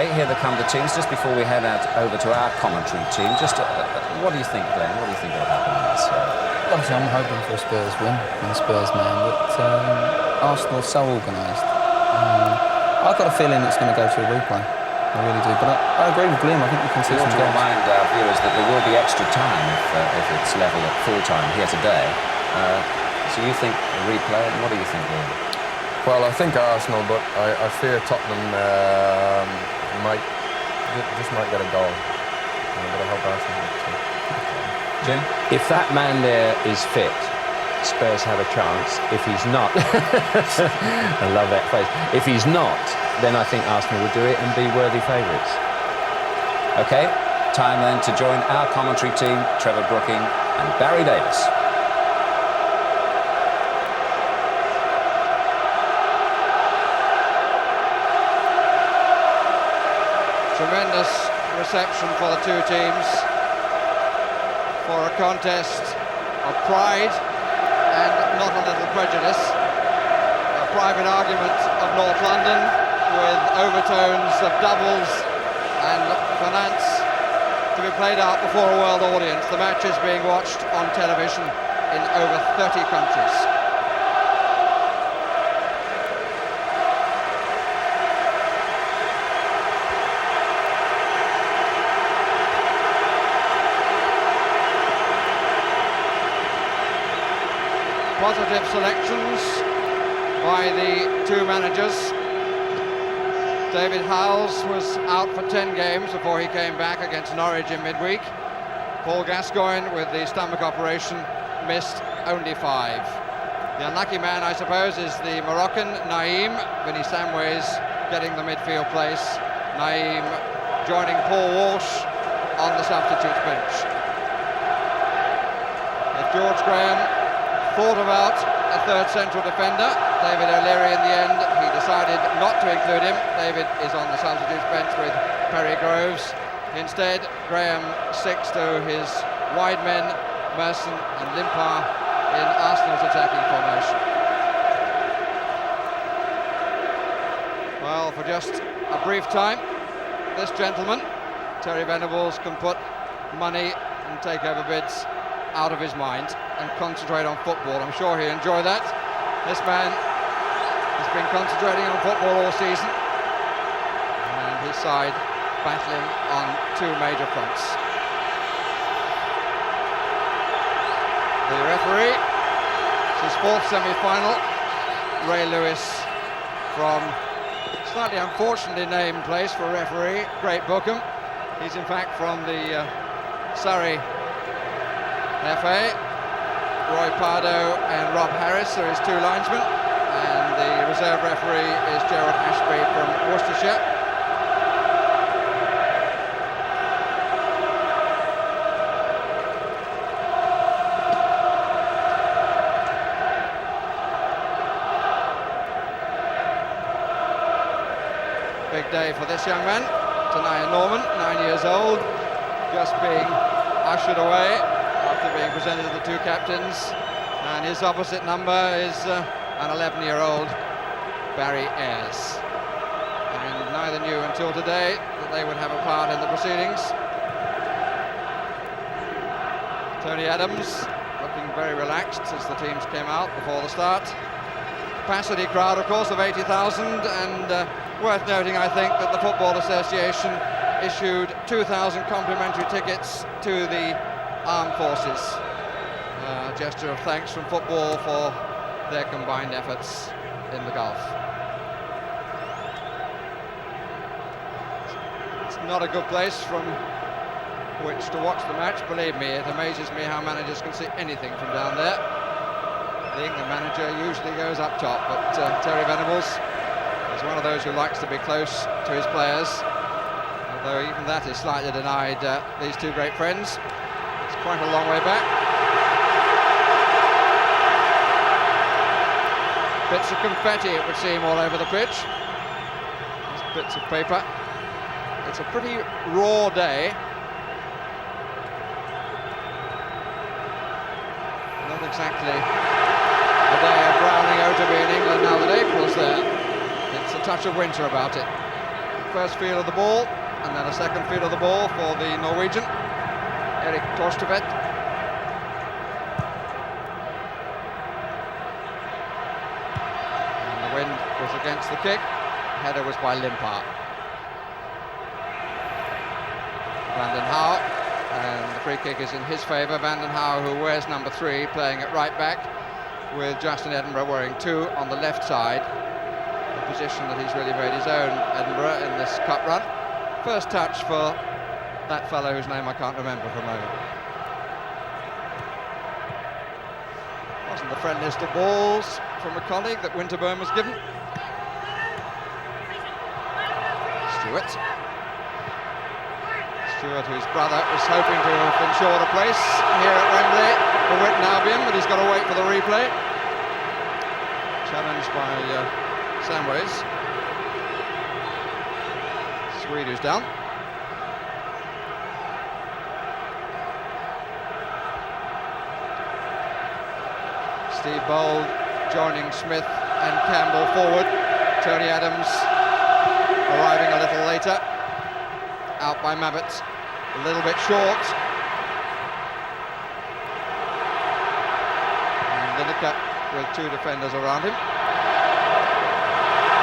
OK, here they come, the teams. Just before we head out over to our commentary team, just what do you think, Glenn? What do you think will happen in this? Obviously, I'm hoping for a Spurs win. I'm a Spurs man, but Arsenal are so organised. I've got a feeling it's going to go to a replay. I really do. But I agree with Glenn. I think we can see some goals. To remind our viewers that there will be extra time if it's level at full time here today. So you think a replay? And what do you think, Glenn? Well, I think Arsenal, but I fear Tottenham might get a goal. But I hope Arsenal get two. Jim? If that man there is fit, Spurs have a chance. If he's not, I love that phrase. If he's not, then I think Arsenal will do it and be worthy favourites. OK, time then to join our commentary team, Trevor Brooking and Barry Davis. Tremendous reception for the two teams for a contest of pride and not a little prejudice. A private argument of North London with overtones of doubles and finance to be played out before a world audience. The match is being watched on television in over 30 countries. Positive selections by the two managers. David Howells was out for 10 games before he came back against Norwich in midweek. Paul Gascoigne, with the stomach operation, missed only 5. The unlucky man, I suppose, is the Moroccan Naeem. Vinny Samways getting the midfield place. Naeem joining Paul Walsh on the substitutes bench. If George Graham thought about a third central defender, David O'Leary, in the end, he decided not to include him. David is on the substitutes bench with Perry Groves. Instead, Graham sticks to his wide men, Merson and Limpar, in Arsenal's attacking formation. Well, for just a brief time, this gentleman, Terry Venables, can put money and takeover bids out of his mind and concentrate on football. I'm sure he'll enjoy that. This man has been concentrating on football all season, and his side battling on 2 major fronts. The referee, it's his 4th semi-final, Ray Lewis, from slightly unfortunately named place for a referee, Great Bookham. He's in fact from the Surrey FA. Roy Pardo and Rob Harris are his 2 linesmen, and the reserve referee is Gerald Ashby from Worcestershire. Big day for this young man, Tanaya Norman, 9 years old, just being ushered away after being presented to the 2 captains, and his opposite number is an 11-year-old Barry Ayres. And neither knew until today that they would have a part in the proceedings. Tony Adams looking very relaxed as the teams came out before the start. Capacity crowd, of course, of 80,000, and worth noting, I think, that the Football Association issued 2,000 complimentary tickets to the Armed Forces. A gesture of thanks from football for their combined efforts in the Gulf. It's not a good place from which to watch the match, believe me. It amazes me how managers can see anything from down there. The England manager usually goes up top, but Terry Venables is one of those who likes to be close to his players, although even that is slightly denied these 2 great friends. It's quite a long way back. Bits of confetti, it would seem, all over the pitch. There's bits of paper. It's a pretty raw day. Not exactly a day of browning out to be in England now that April's there. It's a touch of winter about it. first feel of the ball, and then a second feel of the ball for the Norwegian, Erik Torstvedt. And the wind was against the kick. Header was by Limpar. Vanden Hauwe, and the free kick is in his favour. Vanden Hauwe, who wears number 3, playing at right back, with Justin Edinburgh wearing 2 on the left side. A position that he's really made his own, Edinburgh, in this cup run. First touch for that fellow whose name I can't remember for a moment. Wasn't the friendliest of balls from a colleague that Winterburn was given. Stewart, whose brother was hoping to have ensured a place here at Wembley for Witten Albion, but he's got to wait for the replay. Challenged by Samways. Swede who's down. Steve Bold joining Smith and Campbell forward. Tony Adams arriving a little later. Out by Mabbott, a little bit short. And Lineker with 2 defenders around him.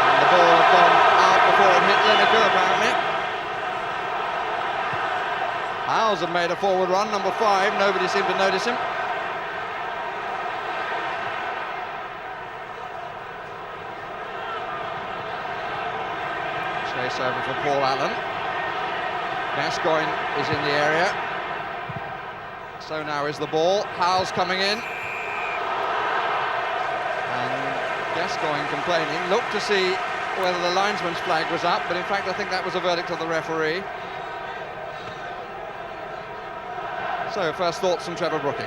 And the ball had gone out before it hit Lineker, apparently. Howes had made a forward run, number 5, nobody seemed to notice him. Chase over for Paul Allen. Gascoigne is in the area. So now is the ball. Howes coming in. And Gascoigne complaining. Looked to see whether the linesman's flag was up, but in fact I think that was a verdict of the referee. So first thoughts from Trevor Brooking.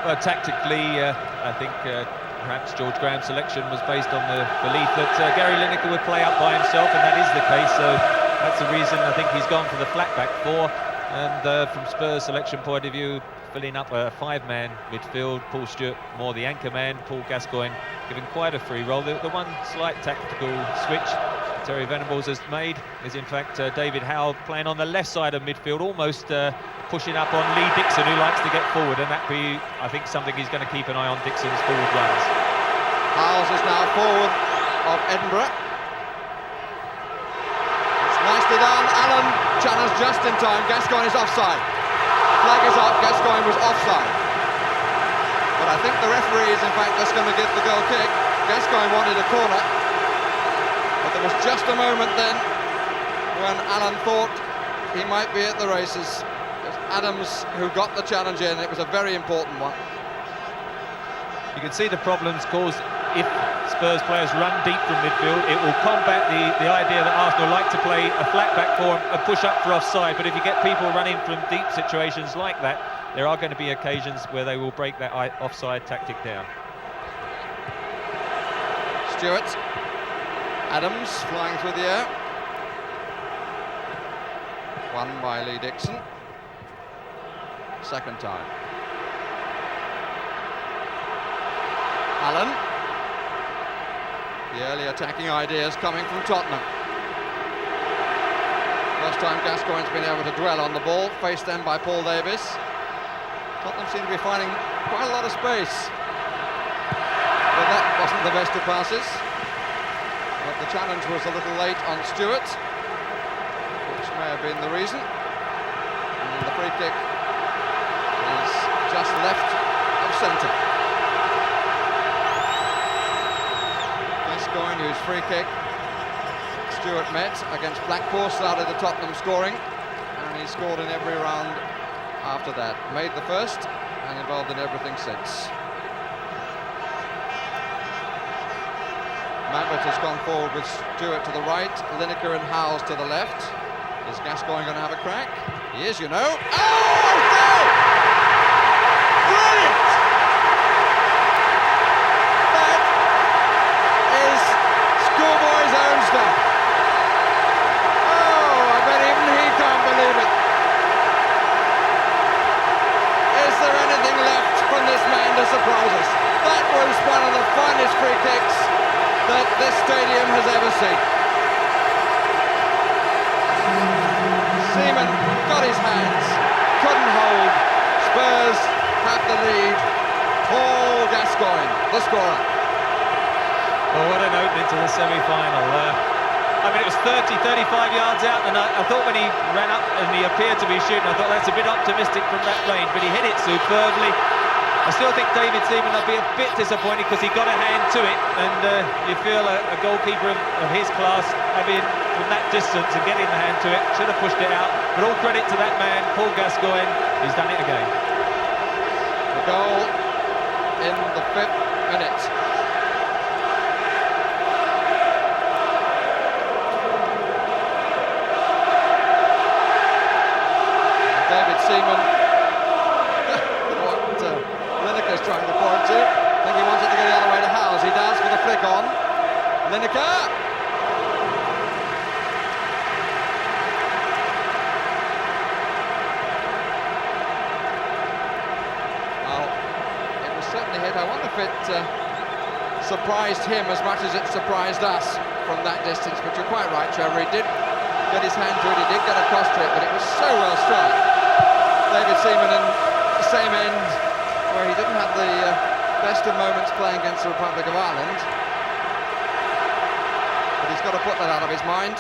Well, tactically, I think perhaps George Graham's selection was based on the belief that Gary Lineker would play up by himself, and that is the case. So that's the reason I think he's gone for the flat back 4. And from Spurs' selection point of view, filling up a 5-man midfield, Paul Stewart more the anchor man, Paul Gascoigne giving quite a free role. The one slight tactical switch Terry Venables has made is in fact David Howe playing on the left side of midfield, almost pushing up on Lee Dixon, who likes to get forward, and that be, I think, something he's going to keep an eye on, Dixon's forward runs. Howes is now forward of Edinburgh. It's nicely done. Allen challenged just in time. Gascoigne is offside. Flag is up. Gascoigne was offside. But I think the referee is in fact just going to give the goal kick. Gascoigne wanted a corner, but there was just a moment then when Allen thought he might be at the races. Adams who got the challenge in. It was a very important one. You can see the problems caused if Spurs players run deep from midfield. It will combat the idea that Arsenal like to play a flat back for a push up for offside, but if you get people running from deep situations like that, there are going to be occasions where they will break that offside tactic down. Stewart, Adams flying through the air. Won by Lee Dixon. Second time. Allen. The early attacking ideas coming from Tottenham. First time Gascoigne's been able to dwell on the ball, faced then by Paul Davis. Tottenham seem to be finding quite a lot of space. But that wasn't the best of passes. But the challenge was a little late on Stewart, which may have been the reason. And the free kick is just left of centre. Gascoigne, whose free kick Stewart met against Blackpool, started the Tottenham scoring, and he scored in every round after that. Made the first and involved in everything since. Mabbott has gone forward with Stewart to the right, Lineker and Howes to the left. Is Gascoigne going to have a crack? He is, you know. Oh, no! Brilliant! That is schoolboy's own stuff. Oh, I bet even he can't believe it. Is there anything left from this man to surprise us? That was one of the finest free kicks that this stadium has ever seen. Seaman got his hands, couldn't hold. Spurs have the lead. Paul Gascoigne, the scorer. Well, what an opening to the semi-final. I mean, it was 35 yards out, and I thought when he ran up and he appeared to be shooting, I thought that's a bit optimistic from that range, but he hit it superbly. I still think David Seaman will be a bit disappointed because he got a hand to it, and you feel a goalkeeper of his class having from that distance and getting the hand to it, should have pushed it out. But all credit to that man, Paul Gascoigne, he's done it again. The goal in the 5th minute. David Seaman, what Lineker's trying to point to. I think he wanted to go the other way to Howes. He does with a flick on. Lineker. Well, it was certainly hit. I wonder if it surprised him as much as it surprised us from that distance. But you're quite right, Trevor. He did get his hand to it. He did get across to it, but it was so well struck. David Seaman in the same end where he didn't have the best of moments playing against the Republic of Ireland, but he's got to put that out of his mind.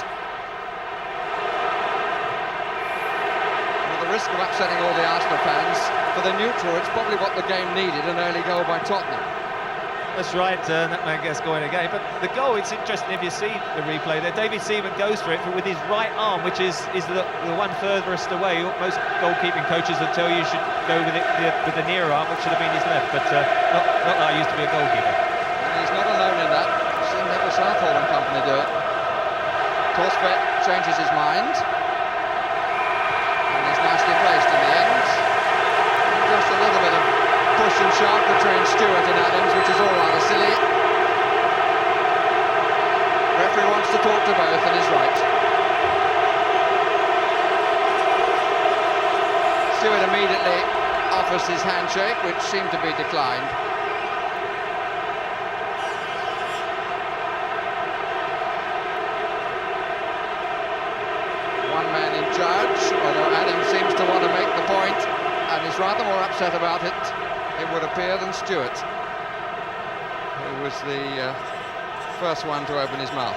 And with the risk of upsetting all the Arsenal fans, for the neutral it's probably what the game needed, an early goal by Tottenham. That's right, that man Gascoigne again. But the goal, it's interesting if you see the replay there. David Seaman goes for it with his right arm, which is the one furthest away. Most goalkeeping coaches will tell you should go with the nearer arm, which should have been his left. But not that I used to be a goalkeeper. And he's not alone in that. I've seen Neville Southall and company do it. Torsvet changes his mind, and he's nicely placed in the end. Just a little bit of push and shove between Stewart and Adams, which is all rather silly. Referee wants to talk to both and is right. Stewart immediately offers his handshake, which seemed to be declined. One man in charge, although Adams seems to want to make the point and is rather more upset about it, it would appear, than Stewart, who was the first one to open his mouth.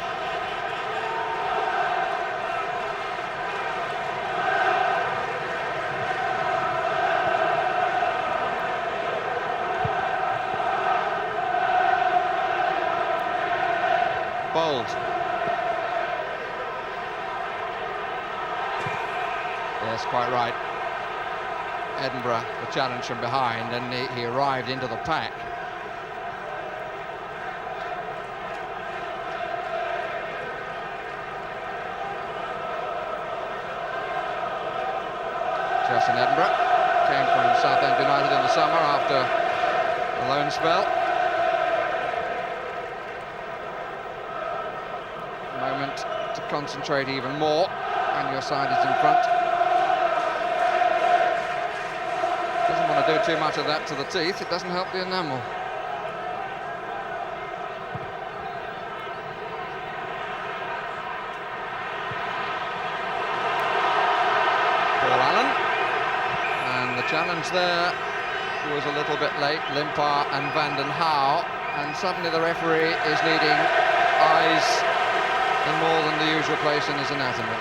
Bold. Yes, quite right. Edinburgh, the challenge from behind, and he arrived into the pack. Justin Edinburgh came from Southend United in the summer after a loan spell. Moment to concentrate even more, and your side is in front. Doesn't want to do too much of that to the teeth, it doesn't help the enamel. Paul Allen, and the challenge there was a little bit late, Limpar and Van den Hauwe, and suddenly the referee is needing eyes in more than the usual place in his anatomy.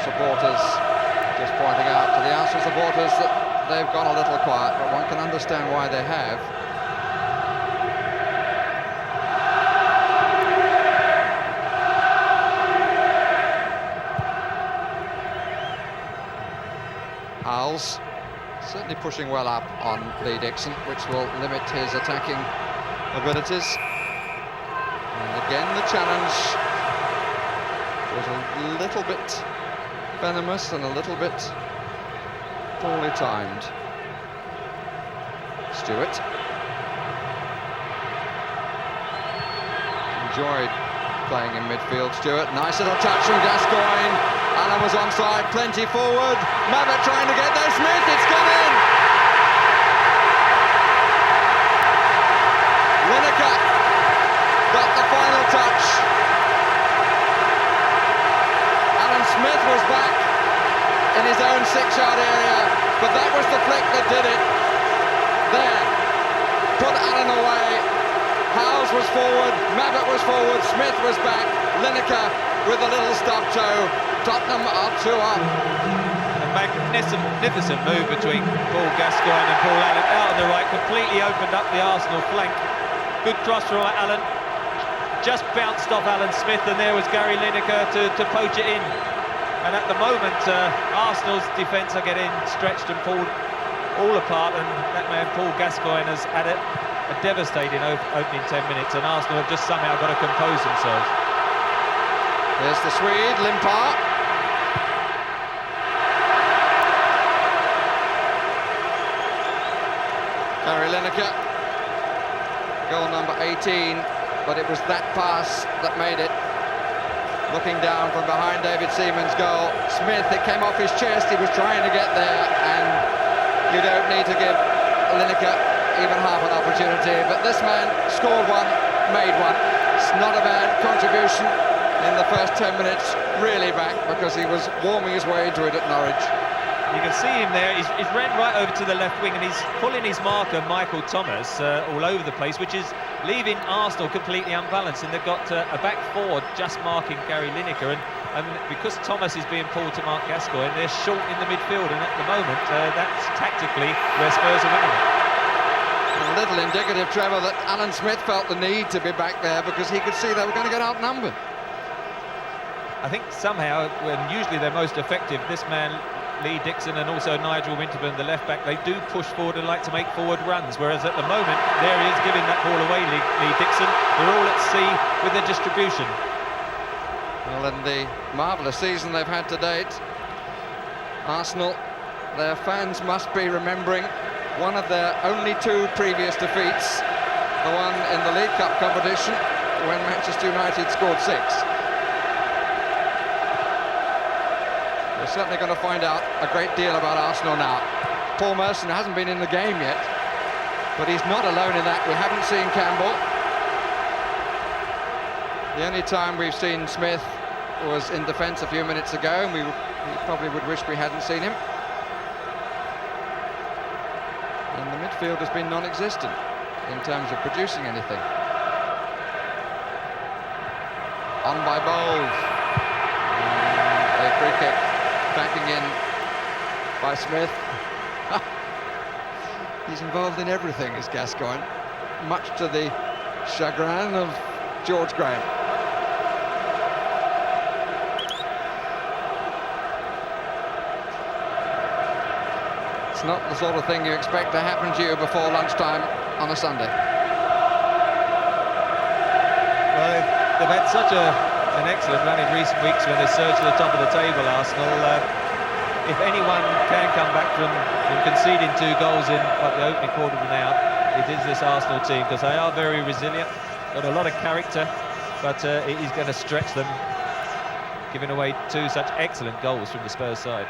Supporters just pointing out to the Arsenal supporters that they've gone a little quiet, but one can understand why they have. Howes certainly pushing well up on Lee Dixon, which will limit his attacking abilities. And again the challenge was a little bit venomous and a little bit poorly timed. Stewart enjoyed playing in midfield. Stewart, nice little touch from Gascoigne, Allen was onside, plenty forward. Mabbott trying to get there. Smith, it's gone in. Lineker got the final touch. Alan Smith was back in his own 6-yard area, but that was the flick that did it. There, put Allen away. Howes was forward, Mabbott was forward, Smith was back. Lineker with a little stub toe. Tottenham are 2 up. A magnificent move between Paul Gascoigne and Paul Allen out on the right, completely opened up the Arsenal flank. Good cross from Allen, just bounced off Alan Smith, and there was Gary Lineker to poach it in. And at the moment, Arsenal's defence are getting stretched and pulled all apart, and that man Paul Gascoigne has had a devastating opening 10 minutes, and Arsenal have just somehow got to compose themselves. There's the Swede, Limpar. Gary Lineker, goal number 18, but it was that pass that made it. Looking down from behind David Seaman's goal. Smith, it came off his chest, he was trying to get there, and you don't need to give Lineker even half an opportunity, but this man scored one, made one. It's not a bad contribution in the first 10 minutes, really back, because he was warming his way into it at Norwich. You can see him there, he's ran right over to the left wing, and he's pulling his marker, Michael Thomas, all over the place, which is leaving Arsenal completely unbalanced, and they've got a back four just marking Gary Lineker, and because Thomas is being pulled to mark Gascoigne, they're short in the midfield, and at the moment, that's tactically where Spurs are winning it. A little indicative, Trevor, that Alan Smith felt the need to be back there because he could see they were going to get outnumbered. I think somehow, when usually they're most effective, this man Lee Dixon and also Nigel Winterburn, the left back, they do push forward and like to make forward runs, whereas at the moment there he is giving that ball away, Lee Dixon. They're all at sea with their distribution. Well, in the marvellous season they've had to date, Arsenal, their fans must be remembering one of their only 2 previous defeats, the one in the League Cup competition when Manchester United scored 6. We're certainly going to find out a great deal about Arsenal now. Paul Merson hasn't been in the game yet, but he's not alone in that. We haven't seen Campbell. The only time we've seen Smith was in defence a few minutes ago, and we probably would wish we hadn't seen him. And the midfield has been non-existent in terms of producing anything. On by Bowles. A free kick. Backing in by Smith. He's involved in everything, is Gascoigne, much to the chagrin of George Graham. It's not the sort of thing you expect to happen to you before lunchtime on a Sunday. Well, they've had such an excellent run in recent weeks when they surged to the top of the table, Arsenal. If anyone can come back from conceding 2 goals in the opening quarter of an hour, it is this Arsenal team, because they are very resilient, got a lot of character, but it is going to stretch them, giving away 2 such excellent goals from the Spurs side.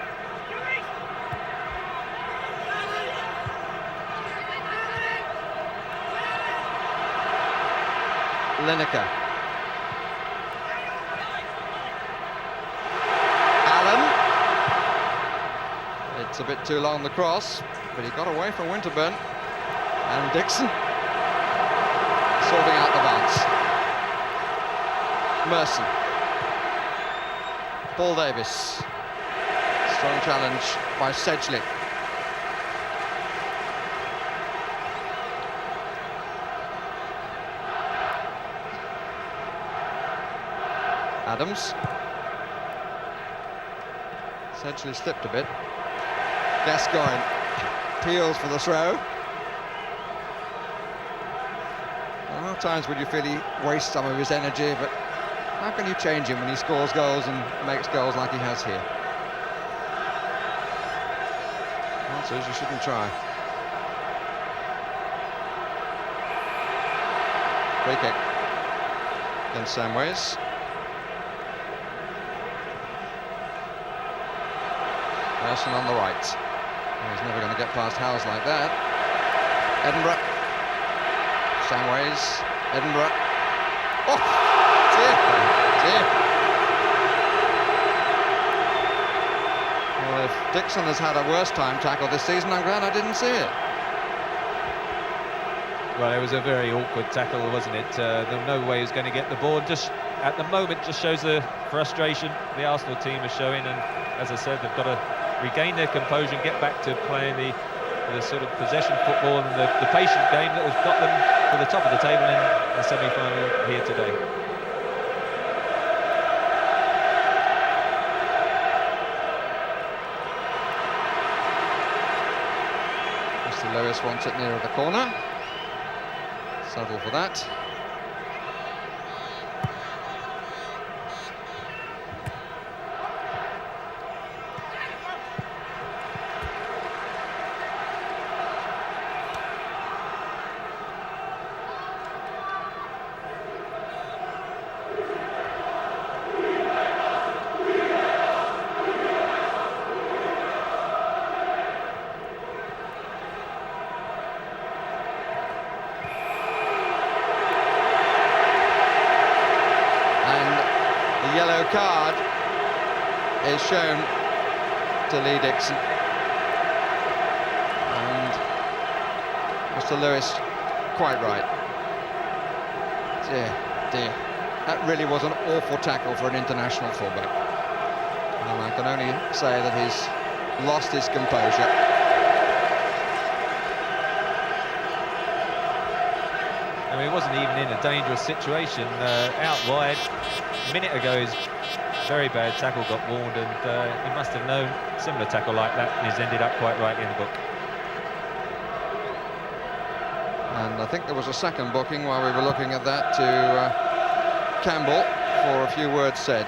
Lineker. Allen. It's a bit too long, the cross, but he got away from Winterburn. And Dixon sorting out the bounce. Merson. Paul Davis. Strong challenge by Sedgley. Adams. Sedgley slipped a bit. Gascoigne peels for the throw. Well, how times would you feel he wastes some of his energy, but how can you change him when he scores goals and makes goals like he has here? Also, you shouldn't try. Free kick against Samways. Person on the right. He's never going to get past Howes like that. Edinburgh. Samways. Edinburgh. Oh! Dear. Dear. Well, if Dixon has had a worse time tackle this season, I'm glad I didn't see it. Well, it was a very awkward tackle, wasn't it? There was no way he was going to get the ball. Just at the moment, just shows the frustration the Arsenal team is showing. And as I said, they've got to regain their composure and get back to playing the sort of possession football and the patient game that has got them to the top of the table in the semi-final here today. Mr. Lewis wants it nearer the corner. Settle for that. Yellow card is shown to Lee Dixon, and Mr. Lewis quite right. Dear, dear, that really was an awful tackle for an international fullback, and I can only say that he's lost his composure. I mean, he wasn't even in a dangerous situation. Out wide, a minute ago, his very bad tackle got warned, and he must have known similar tackle like that, and he's ended up quite rightly in the book. And I think there was a second booking while we were looking at that to Campbell for a few words said.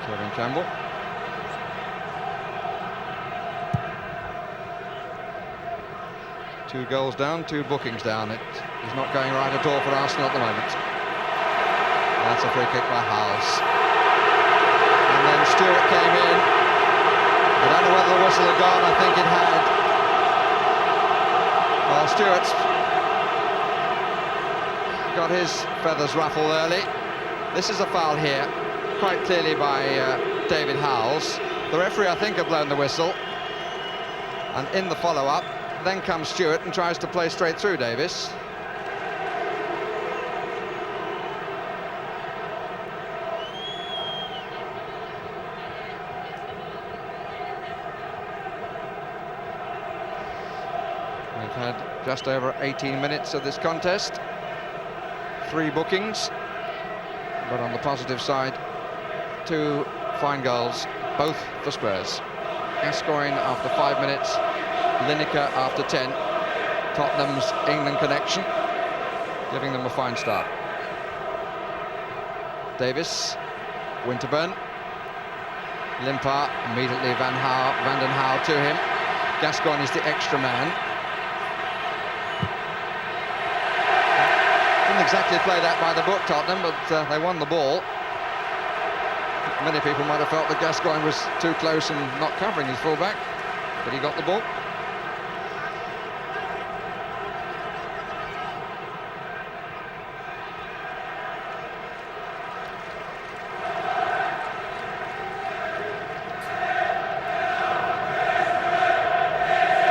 Kevin Campbell. Two goals down, two bookings down. It is not going right at all for Arsenal at the moment. That's a free kick by Howes. And then Stewart came in. I don't know whether the whistle had gone, I think it had. Well, Stewart's got his feathers ruffled early. This is a foul here, quite clearly by David Howes. The referee, I think, had blown the whistle. And in the follow-up, then comes Stewart and tries to play straight through Davis. We've had just over 18 minutes of this contest. 3 bookings, but on the positive side, 2 fine goals, both for Spurs. Gascoigne after 5 minutes, Lineker after 10. Tottenham's England connection, giving them a fine start. Davis, Winterburn, Limpar, immediately Van den Houw to him. Gascoigne is the extra man. Didn't exactly play that by the book, Tottenham, but they won the ball. Many people might have felt that Gascoigne was too close and not covering his fullback, but he got the ball.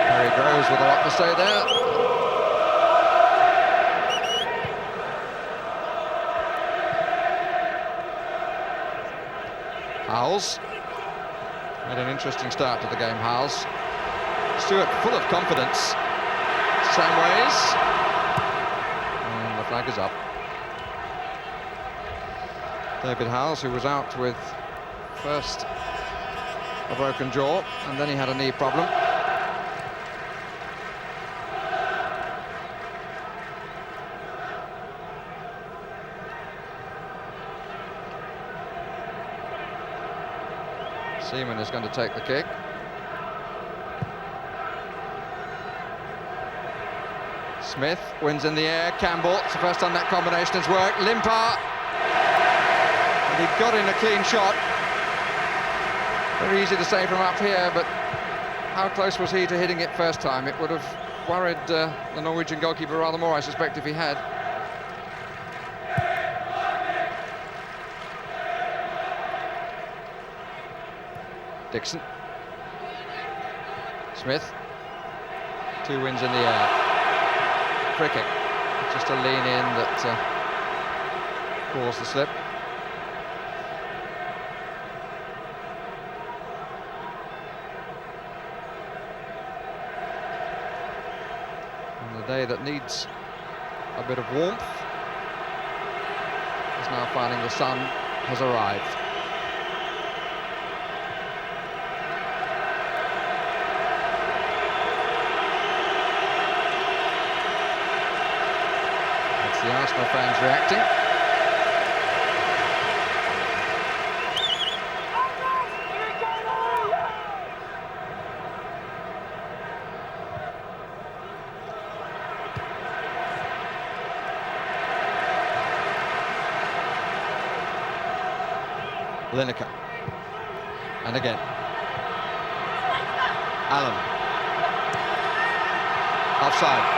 Harry Groves with a lot to say there. Howes had an interesting start to the game. Howes, Stewart full of confidence. Samways, and the flag is up. David Howes, who was out with first a broken jaw, and then he had a knee problem. Seaman is going to take the kick. Smith wins in the air. Campbell, it's the first time that combination has worked. Limpar. And he got in a clean shot. Very easy to say from up here, but how close was he to hitting it first time? It would have worried the Norwegian goalkeeper rather more, I suspect, if he had. Dixon. Smith. 2 wins in the air. Free kick. Just a lean in that caused the slip. And the day that needs a bit of warmth is now finding the sun has arrived. The Arsenal fans reacting. Lineker. And again. Allen. Offside.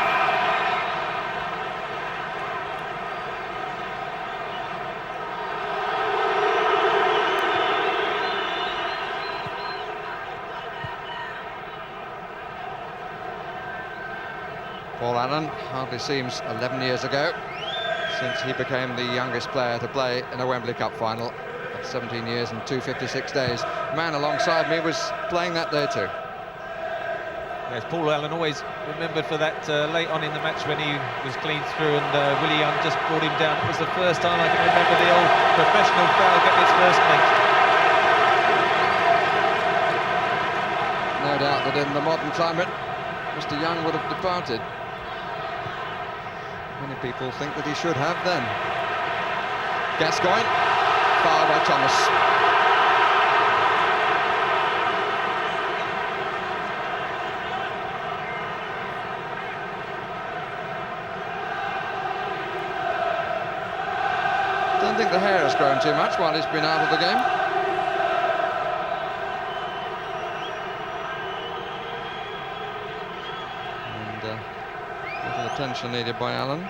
Paul Allen hardly seems 11 years ago since he became the youngest player to play in a Wembley Cup final at 17 years and 256 days. The man alongside me was playing that day too. Yes, Paul Allen always remembered for that late on in the match when he was clean through and Willie Young just brought him down. It was the first time I can remember the old professional foul getting its first mention. No doubt that in the modern climate, Mr. Young would have departed. Many people think that he should have then. Gascoigne, fouled by Thomas. Don't think the hair has grown too much while he's been out of the game. Little attention needed by Allen.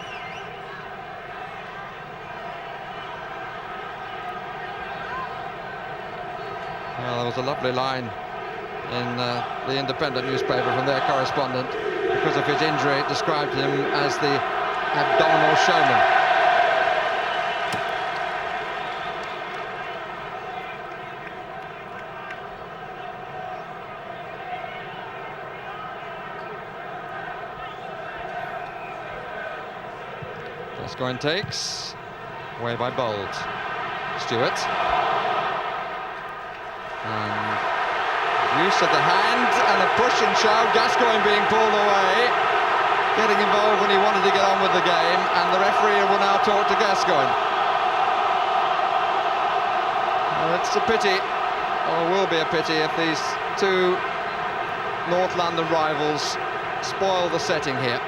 Well, there was a lovely line in the Independent newspaper from their correspondent. Because of his injury, it described him as the abdominal showman. Gascoigne takes, away by Bold. Stewart. And use of the hand and a push and shove. Gascoigne being pulled away, getting involved when he wanted to get on with the game, and the referee will now talk to Gascoigne. Well, it's a pity, or will be a pity, if these two North London rivals spoil the setting here.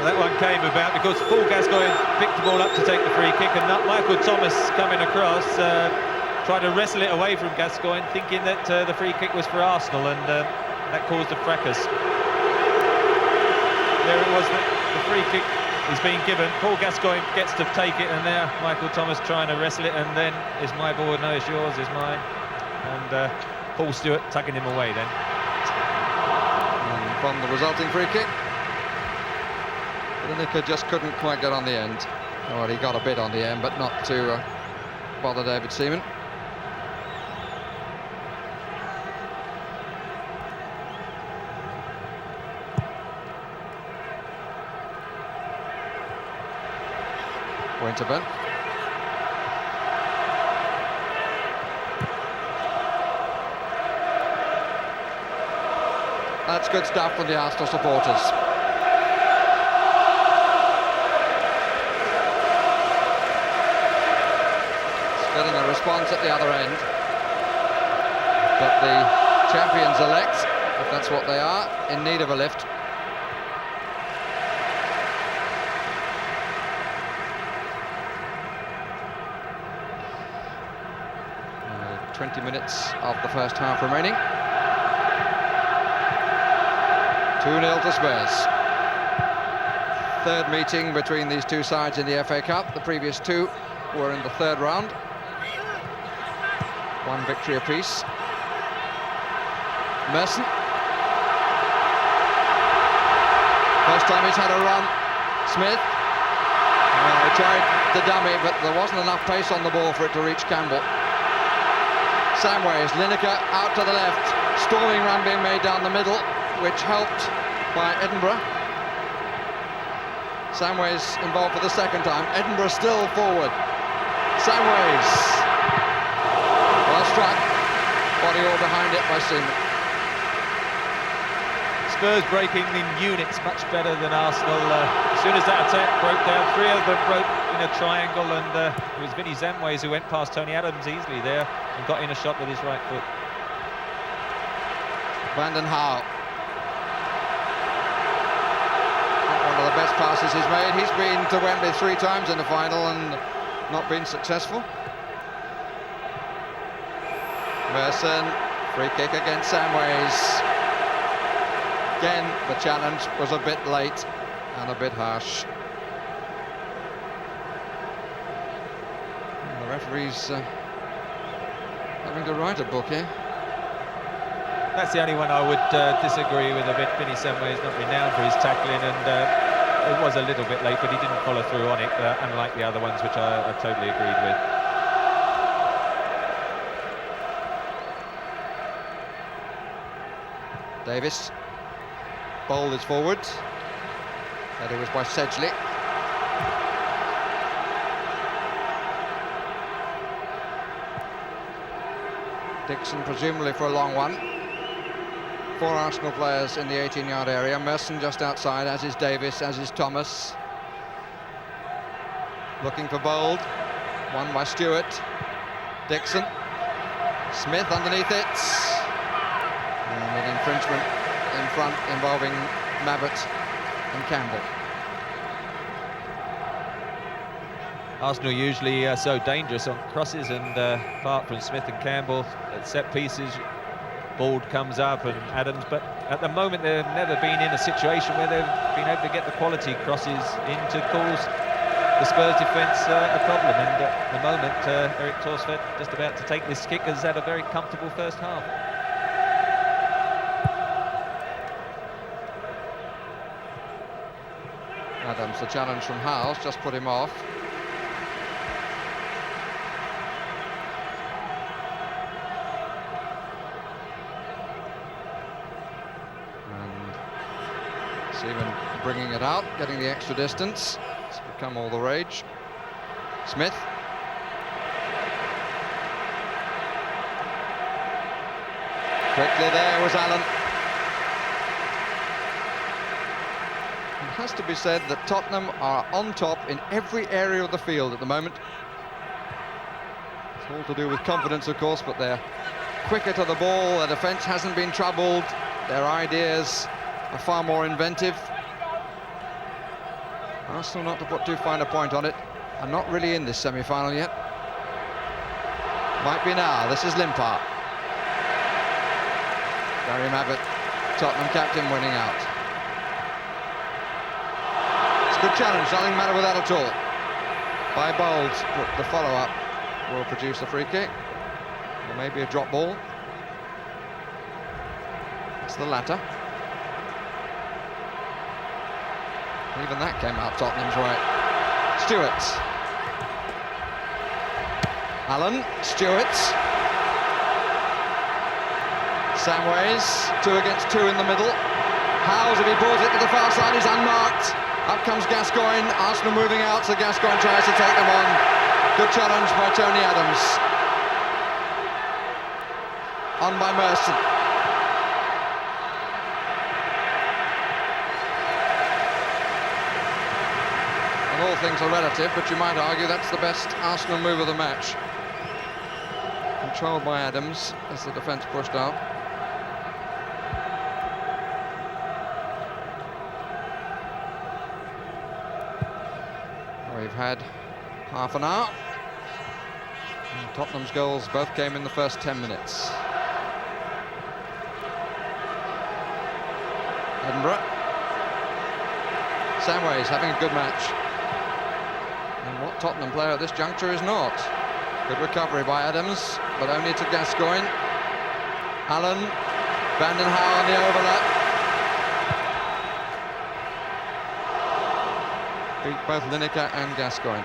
Well, that one came about because Paul Gascoigne picked the ball up to take the free kick, and Michael Thomas coming across tried to wrestle it away from Gascoigne, thinking that the free kick was for Arsenal, and that caused a fracas. There it was, the free kick is being given. Paul Gascoigne gets to take it, and now Michael Thomas trying to wrestle it, and then is my ball? No, it's yours, it's mine. And Paul Stewart tugging him away then. And from the resulting free kick, Lineker just couldn't quite get on the end. Well, he got a bit on the end, but not to bother David Seaman. Winterburn. That's good stuff from the Arsenal supporters. Getting a response at the other end, but the champions-elect, if that's what they are, in need of a lift. 20 minutes of the first half remaining. 2-0 to Spurs. Third meeting between these two sides in the FA Cup. The previous two were in the third round. One victory apiece. Merson. First time he's had a run. Smith. He tried the dummy, but there wasn't enough pace on the ball for it to reach Campbell. Samways, Lineker out to the left. Storming run being made down the middle, which helped by Edinburgh. Samways involved for the second time. Edinburgh still forward. Samways. Well struck. Body all behind it by Seaman. Spurs breaking in units much better than Arsenal. As soon as that attack broke down, 3 of them broke in a triangle, and it was Vinny Samways who went past Tony Adams easily there and got in a shot with his right foot. Van den Hau. One of the best passes he's made. He's been to Wembley 3 times in the final and not been successful. Merson, free kick against Samways. Again, the challenge was a bit late and a bit harsh. And the referee's having to write a book here. That's the only one I would disagree with a bit. Vinny Samways not renowned for his tackling, and it was a little bit late, but he didn't follow through on it, unlike the other ones, which I totally agreed with. Davis. Bowl is forward. That it was by Sedgley. Dixon presumably for a long one. 4 Arsenal players in the 18-yard area. Merson just outside, as is Davis, as is Thomas. Looking for Bold. One by Stewart. Dixon. Smith underneath it. And an infringement in front involving Mabbott and Campbell. Arsenal usually so dangerous on crosses, and apart from Smith and Campbell at set pieces, Bold comes up and Adams, but at the moment they've never been in a situation where they've been able to get the quality crosses in to cause the Spurs defence a problem, and at the moment Eric Torsfeld, just about to take this kick, has had a very comfortable first half. Adams, the challenge from Howes, just put him off. And Seaman bringing it out, getting the extra distance. It's become all the rage. Smith. Quickly there was Allen. It has to be said that Tottenham are on top in every area of the field at the moment. It's all to do with confidence, of course, but they're quicker to the ball, their defence hasn't been troubled, their ideas are far more inventive. Arsenal, not to put too fine a point on it, are not really in this semi-final yet. Might be now. This is Limpar. Gary Mabbott, Tottenham captain, winning out. It's a good challenge, nothing matter with that at all. By Bold, but the follow-up will produce a free kick, or maybe a drop ball. It's the latter. Even that came out Tottenham's way. Stewart. Allen, Stewart. Samways, 2 against 2 in the middle. Howes, if he pulls it to the far side, is unmarked. Up comes Gascoigne. Arsenal moving out, so Gascoigne tries to take them on. Good challenge by Tony Adams. On by Merson. And all things are relative, but you might argue that's the best Arsenal move of the match. Controlled by Adams as the defence pushed out. We've had half an hour. And Tottenham's goals both came in the first 10 minutes. Edinburgh. Samways having a good match. And what Tottenham player at this juncture is not. Good recovery by Adams, but only to Gascoigne. Allen, Vanden Hauwe on the overlap. Beat both Lineker and Gascoigne.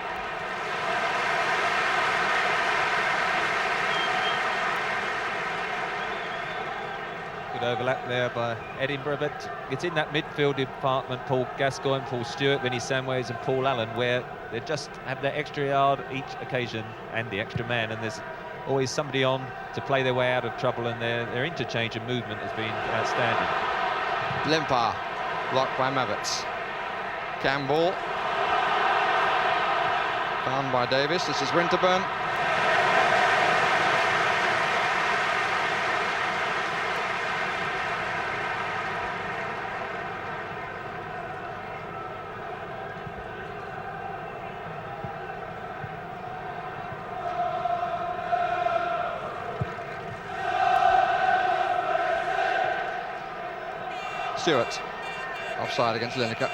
Good overlap there by Edinburgh, but it's in that midfield department, Paul Gascoigne, Paul Stewart, Vinnie Samways and Paul Allen, where they just have that extra yard each occasion and the extra man, and there's always somebody on to play their way out of trouble, and their interchange and movement has been outstanding. Limpar, blocked by Maverts. Campbell. Found by Davis, this is Winterburn. Stewart, offside against Lineker.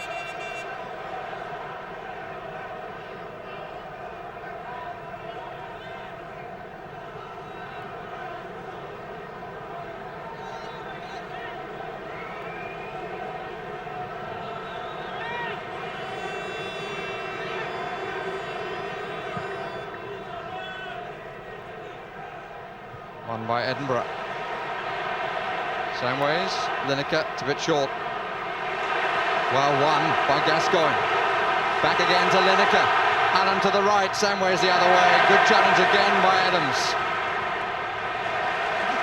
Won by Edinburgh. Samways, Lineker, it's a bit short. Well won by Gascoigne. Back again to Lineker. Allen to the right, Samways the other way. Good challenge again by Adams.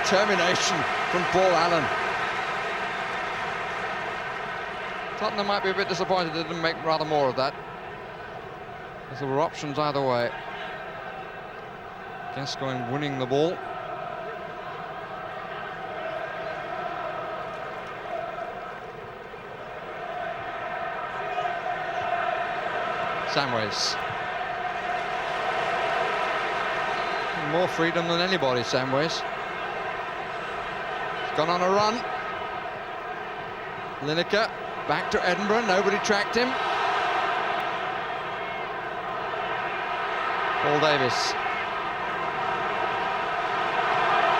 Determination from Paul Allen. Tottenham might be a bit disappointed they didn't make rather more of that, because there were options either way. Gascoigne winning the ball. Samways. More freedom than anybody, Samways. He's gone on a run. Lineker back to Edinburgh, nobody tracked him. Paul Davis.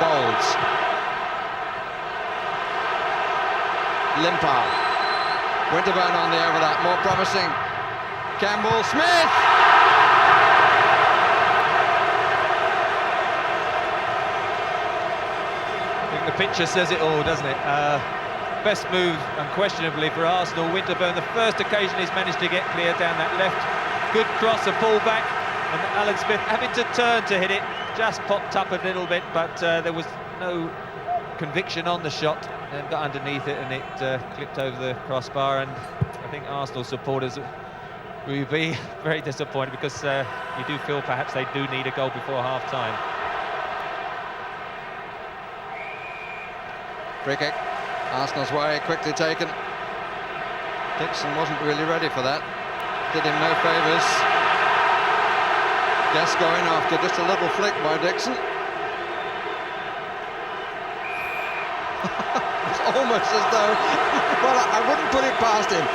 Bowles. Limpar. Winterburn on the overlap, more promising. Campbell, Smith! I think the picture says it all, doesn't it? Best move, unquestionably, for Arsenal. Winterburn, the first occasion he's managed to get clear down that left. Good cross, a pull back, and Alan Smith having to turn to hit it. Just popped up a little bit, but there was no conviction on the shot, and got underneath it, and it clipped over the crossbar. And I think Arsenal supporters will be very disappointed, because you do feel perhaps they do need a goal before half-time. Free kick, Arsenal's way, quickly taken. Dixon wasn't really ready for that. Did him no favours. Gascoigne after just a little flick by Dixon. It's almost as though, well, I wouldn't put it past him.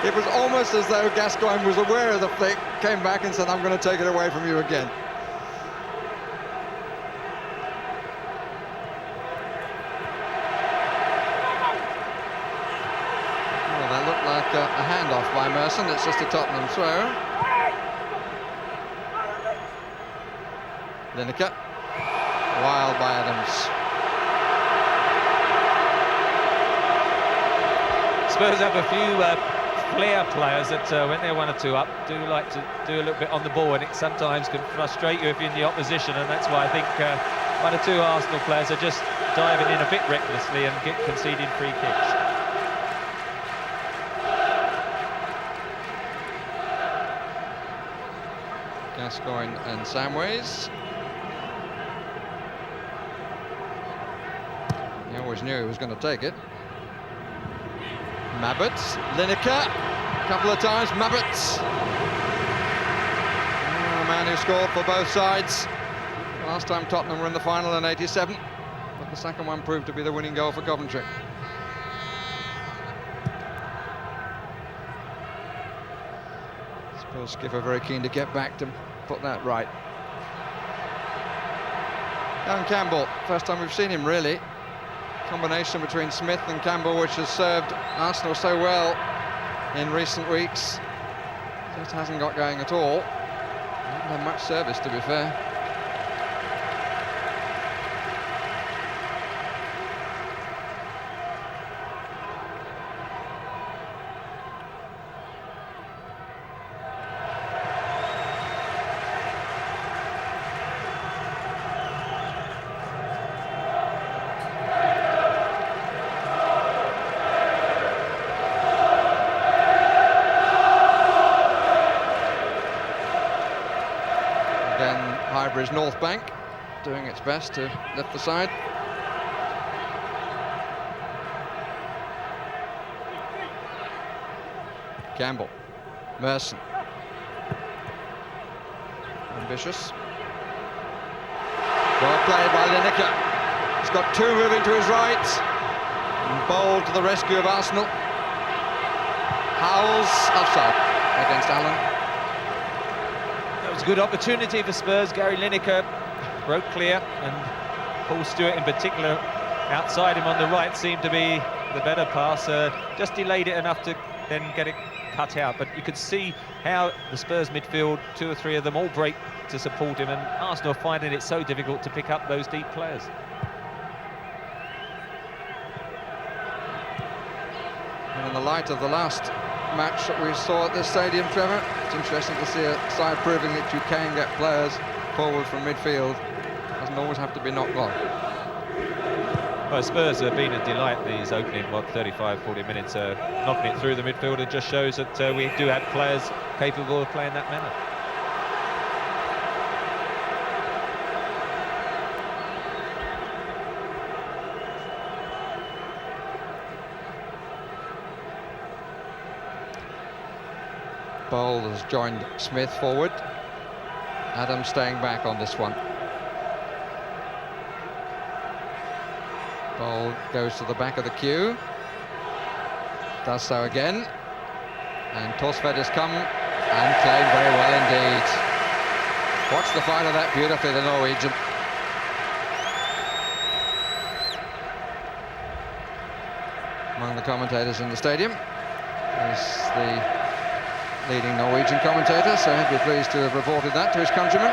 It was almost as though Gascoigne was aware of the flick, came back and said, I'm going to take it away from you again. Well, that looked like a handoff by Merson. It's just a Tottenham throw. Lineker. Wild by Adams. Spurs have a few flair players that when they're 1 or 2 up do like to do a little bit on the ball, and it sometimes can frustrate you if you're in the opposition, and that's why I think 1 or 2 Arsenal players are just diving in a bit recklessly and conceding free kicks. Gascoigne and Samways. He always knew he was going to take it. Maverts, Lineker, a couple of times, Maverts. A man who scored for both sides. Last time Tottenham were in the final in '87, but the second one proved to be the winning goal for Coventry. Spurs skipper very keen to get back to put that right. Young Campbell, first time we've seen him really. Combination between Smith and Campbell, which has served Arsenal so well in recent weeks. Just hasn't got going at all. Hasn't had much service, to be fair. Highbury's North Bank doing its best to lift the side. Campbell, Merson, ambitious. Well played by Lineker. He's got two moving to his right. And Bold to the rescue of Arsenal. Howells offside against Allen. That was a good opportunity for Spurs. Gary Lineker broke clear, and Paul Stewart in particular outside him on the right seemed to be the better passer. Just delayed it enough to then get it cut out, but you could see how the Spurs midfield, two or three of them all break to support him, and Arsenal finding it so difficult to pick up those deep players. And in the light of the last match that we saw at this stadium, Trevor, it's interesting to see a side proving that you can get players forward from midfield. It doesn't always have to be knocked long. Well, Spurs have been a delight these opening, 35-40 minutes. Knocking it through the midfield, it just shows that we do have players capable of playing that manner. Bold has joined Smith forward. Adams staying back on this one. Bold goes to the back of the queue. Does so again. And Torsved has come and played very well indeed. Watch the fight of that beautifully, the Norwegian. Among the commentators in the stadium is the leading Norwegian commentator, so he'd be pleased to have reported that to his countrymen.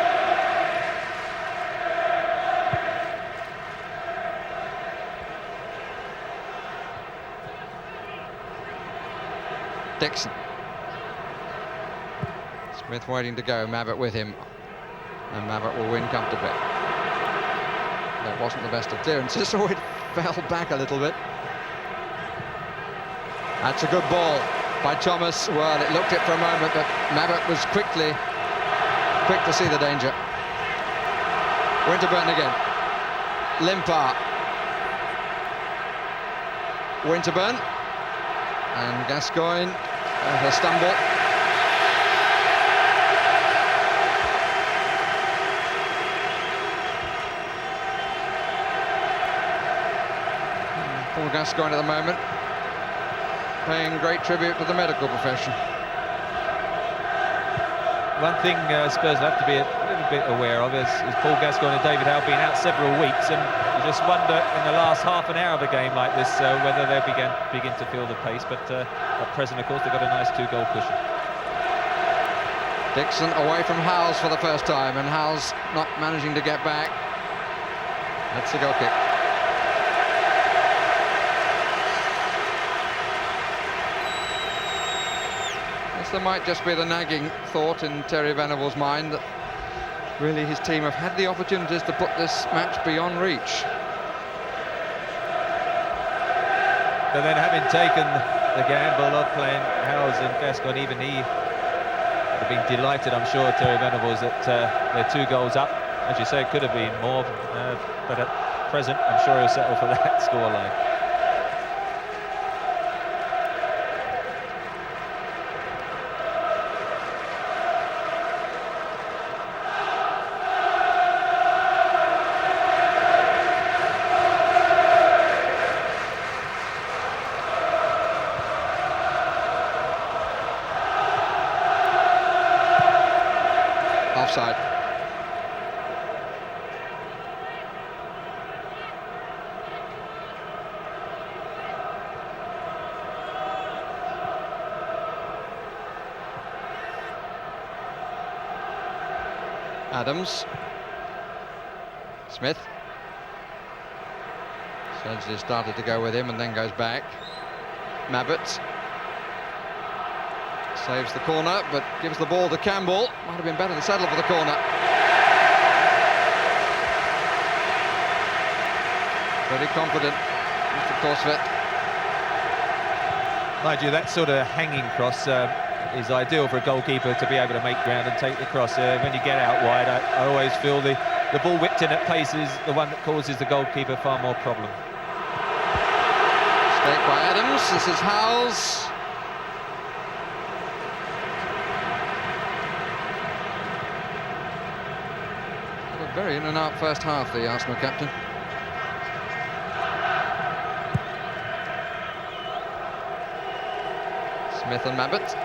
Dixon. Smith waiting to go, Mabbott with him, and Mabbott will win comfortably. That wasn't the best of clearances, so it fell back a little bit. That's a good ball by Thomas. Well, it looked it for a moment, but Mabbott was quick to see the danger. Winterburn again. Limpar. Winterburn. And Gascoigne, a stumble. Paul Gascoigne at the moment paying great tribute to the medical profession. One thing Spurs will have to be a little bit aware of is Paul Gascoigne and David Howe being out several weeks, and you just wonder in the last half an hour of a game like this whether they'll begin to feel the pace, but at present, of course, they've got a nice two-goal cushion. Dixon away from Howells for the first time, and Howells not managing to get back. That's a goal kick. There might just be the nagging thought in Terry Venables' mind that really his team have had the opportunities to put this match beyond reach. But then, having taken the gamble of playing Howells and Gascoigne, even he would have been delighted, I'm sure, Terry Venables, that they're 2 goals up. As you say, it could have been more, but at present, I'm sure he'll settle for that scoreline. offside. Adams. Smith. Sedgley started to go with him and then goes back. Mabbott saves the corner, but gives the ball to Campbell. Might have been better to settle for the corner. Very confident, Mr. Torsvett. Mind you, that sort of hanging cross is ideal for a goalkeeper to be able to make ground and take the cross. When you get out wide, I always feel the ball whipped in at pace is the one that causes the goalkeeper far more problem. Mistake by Adams. This is Howells. Had a very in and out first half, the Arsenal captain. Smith and Mabbott.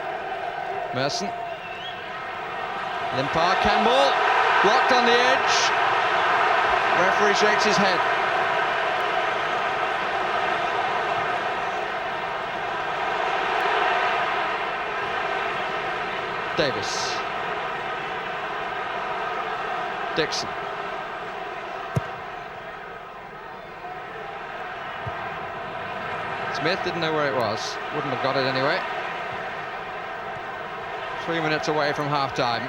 Merson. Limpar, Campbell. Blocked on the edge. Referee shakes his head. Davis. Dixon. Smith didn't know where it was. Wouldn't have got it anyway. 3 minutes away from half-time.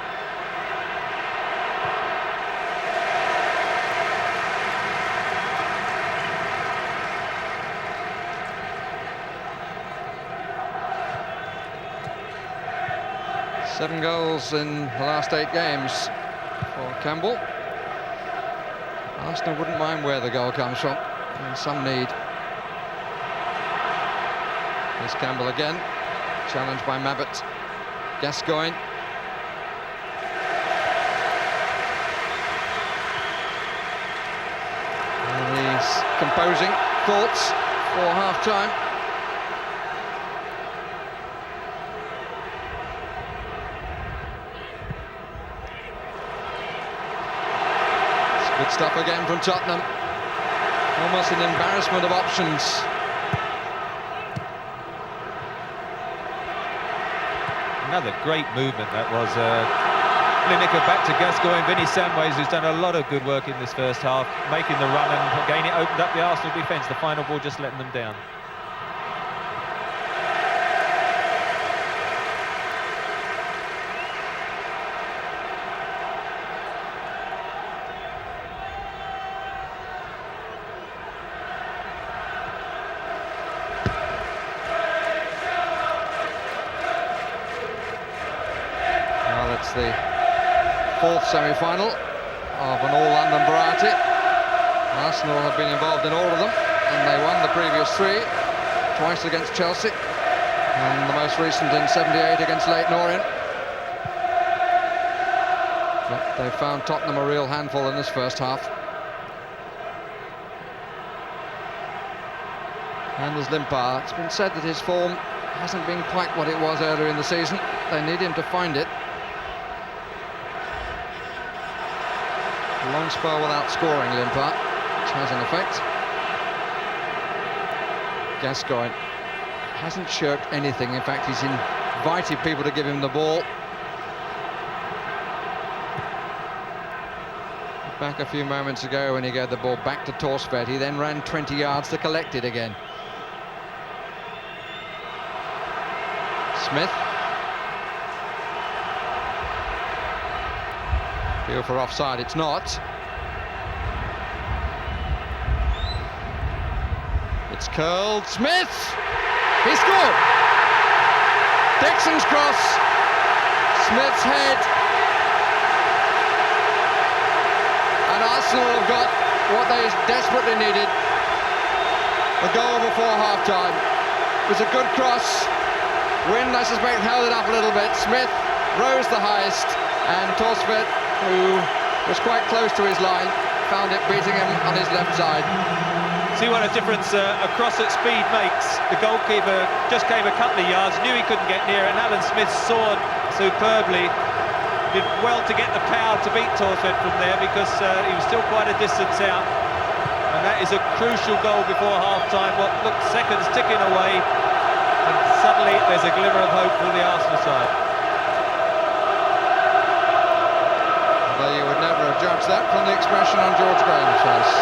Seven goals in the last 8 games for Campbell. Arsenal wouldn't mind where the goal comes from. In some need. Here's Campbell again. Challenged by Mabbott. Gascoigne. And he's composing thoughts for half-time. It's good stuff again from Tottenham. Almost an embarrassment of options. Another great movement that was. Lineker back to Gascoigne. Vinny Samways, who's done a lot of good work in this first half, making the run, and again it opened up the Arsenal defence. The final ball just letting them down. The fourth semi-final of an all-London variety. Arsenal have been involved in all of them, and they won the previous 3, twice against Chelsea, and the most recent in '78 against Leyton Orient. But they found Tottenham a real handful in this first half. And there's Limpar. It's been said that his form hasn't been quite what it was earlier in the season. They need him to find it. A long spell without scoring, Limpar, which has an effect. Gascoigne hasn't shirked anything. In fact, he's invited people to give him the ball. Back a few moments ago when he gave the ball back to Torsvett, he then ran 20 yards to collect it again. Smith. Feel for offside, it's not. It's curled. Smith! He scored! Dixon's cross. Smith's head. And Arsenal have got what they desperately needed. A goal before half-time. It was a good cross. Wind, I suspect, held it up a little bit. Smith rose the highest, and Torsvett, who was quite close to his line, found it beating him on his left side. See what a difference a cross at speed makes. The goalkeeper just came a couple of yards, knew he couldn't get near it, and Alan Smith soared superbly did well to get the power to beat Torstvedt from there, because he was still quite a distance out. And that is a crucial goal before half-time. What looked seconds ticking away, and suddenly there's a glimmer of hope for the Arsenal side. Although you would never have judged that from the expression on George Graham's face.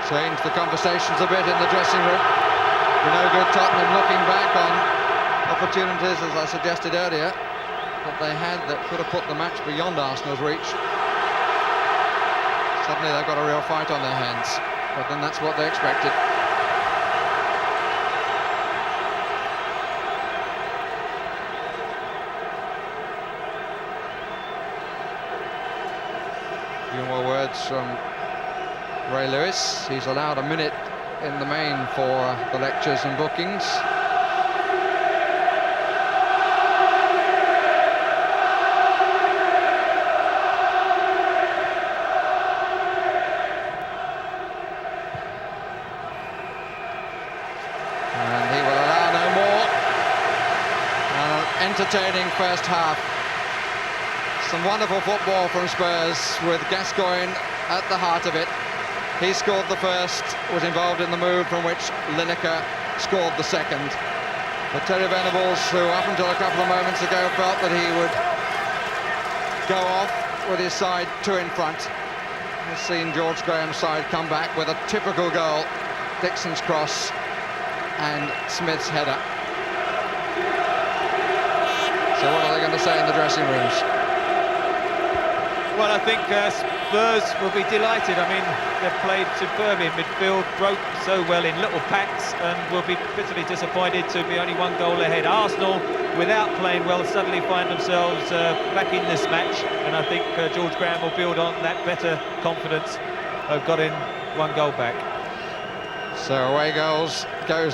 Changed the conversations a bit in the dressing room. We're no good Tottenham looking back on opportunities, as I suggested earlier, that they had that could have put the match beyond Arsenal's reach. Suddenly they've got a real fight on their hands, but then that's what they expected. A few more words from Ray Lewis. He's allowed a minute in the main for the lectures and bookings. And he will allow no more. An entertaining first half. Some wonderful football from Spurs, with Gascoigne at the heart of it. He scored the first, was involved in the move from which Lineker scored the second. But Terry Venables, who up until a couple of moments ago felt that he would go off with his side two in front, has seen George Graham's side come back with a typical goal, Dixon's cross and Smith's header. So what are they going to say in the dressing rooms? Well, I think Spurs will be delighted. I mean, they've played superbly in midfield, broke so well in little packs, and will be bitterly disappointed to be only one goal ahead. Arsenal, without playing well, suddenly find themselves back in this match, and I think George Graham will build on that better confidence of getting one goal back. So away goes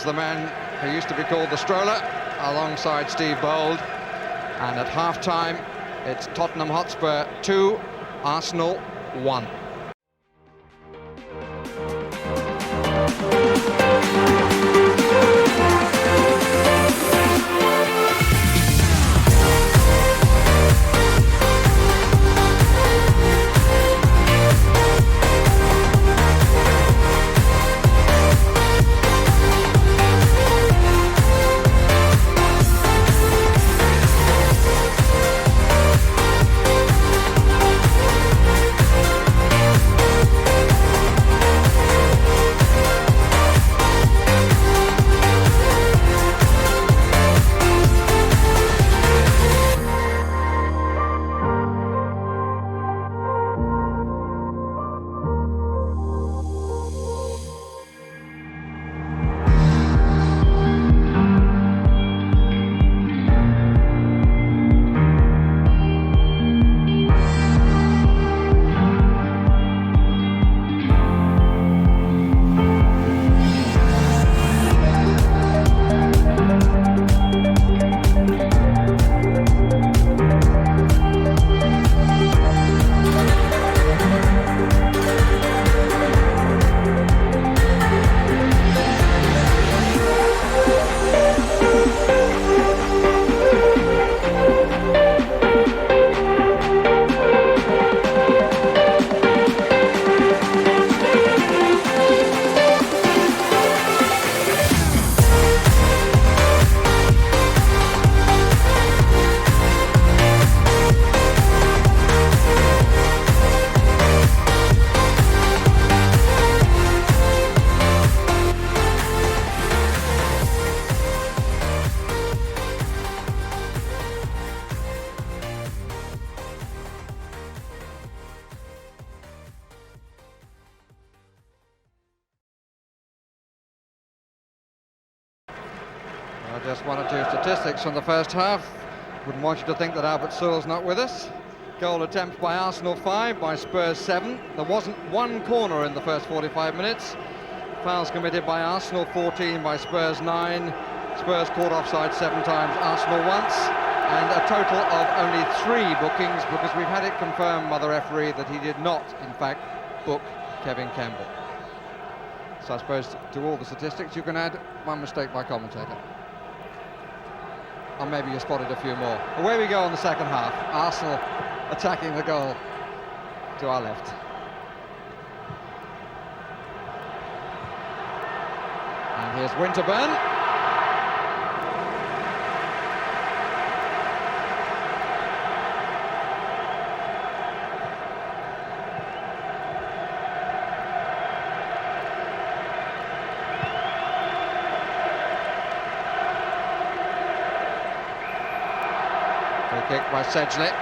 the man who used to be called the stroller, alongside Steve Bold, and at half-time it's Tottenham Hotspur 2, Arsenal 1. Just one or two statistics from the first half. Wouldn't want you to think that Albert Sewell's not with us. Goal attempts by Arsenal 5, by Spurs 7. There wasn't one corner in the first 45 minutes. Fouls committed by Arsenal 14, by Spurs 9. Spurs caught offside 7 times, Arsenal once. And a total of only 3 bookings, because we've had it confirmed by the referee that he did not, in fact, book Kevin Campbell. So I suppose to all the statistics you can add one mistake by commentator. Or maybe you spotted a few more. Away we go on the second half. Arsenal attacking the goal to our left. And here's Winterburn. Kick by Sedgley.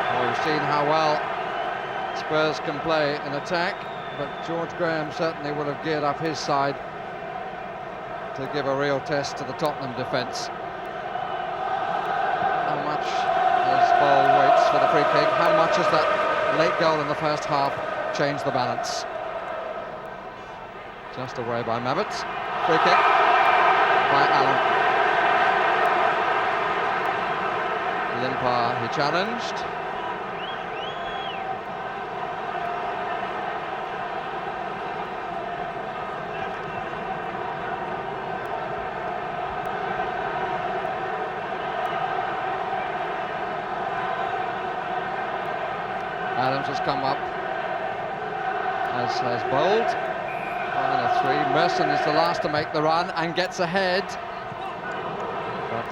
Well, we've seen how well Spurs can play in attack, but George Graham certainly would have geared up his side to give a real test to the Tottenham defence. How much as Ball waits for the free kick, how much has that late goal in the first half changed the balance? Just away by Mabbutt. Free kick by Allen. Limpar, he challenged. Adams has come up, as has Bold. 1-3. Merson is the last to make the run and gets ahead, but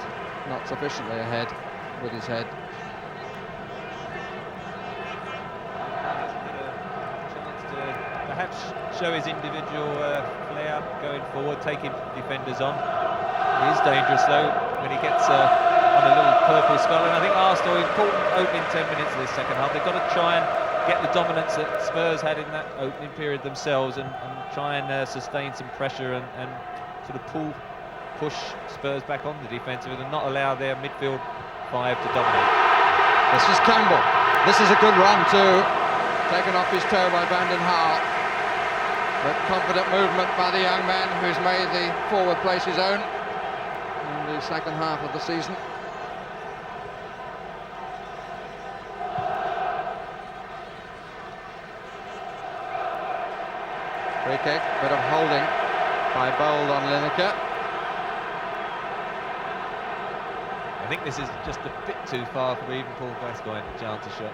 not sufficiently ahead with his head. Chance to perhaps show his individual flair going forward, taking defenders on. He is dangerous though when he gets on a little purple spell, and I think Arsenal, important opening 10 minutes of this second half, they've got to try and get the dominance that Spurs had in that opening period themselves, and try and sustain some pressure and sort of push Spurs back on the defensive and not allow their midfield five to dominate. This is Campbell. This is a good run too. Taken off his toe by Vanden Haar. But confident movement by the young man who's made the forward place his own in the second half of the season. Free kick, bit of holding by Bold on Lineker. I think this is just a bit too far for even Paul Gascoigne to chance a shot.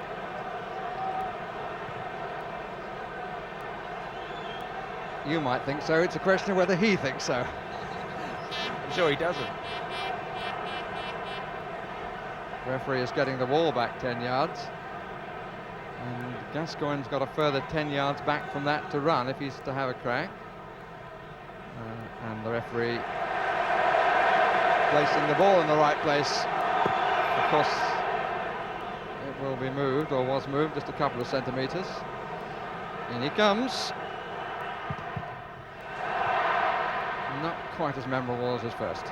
You might think so. It's a question of whether he thinks so. I'm sure he doesn't. Referee is getting the ball back 10 yards. And Gascoigne's got a further 10 yards back from that to run if he's to have a crack. And the referee placing the ball in the right place. Of course, it will be moved, or was moved, just a couple of centimetres. In he comes. Not quite as memorable as his first.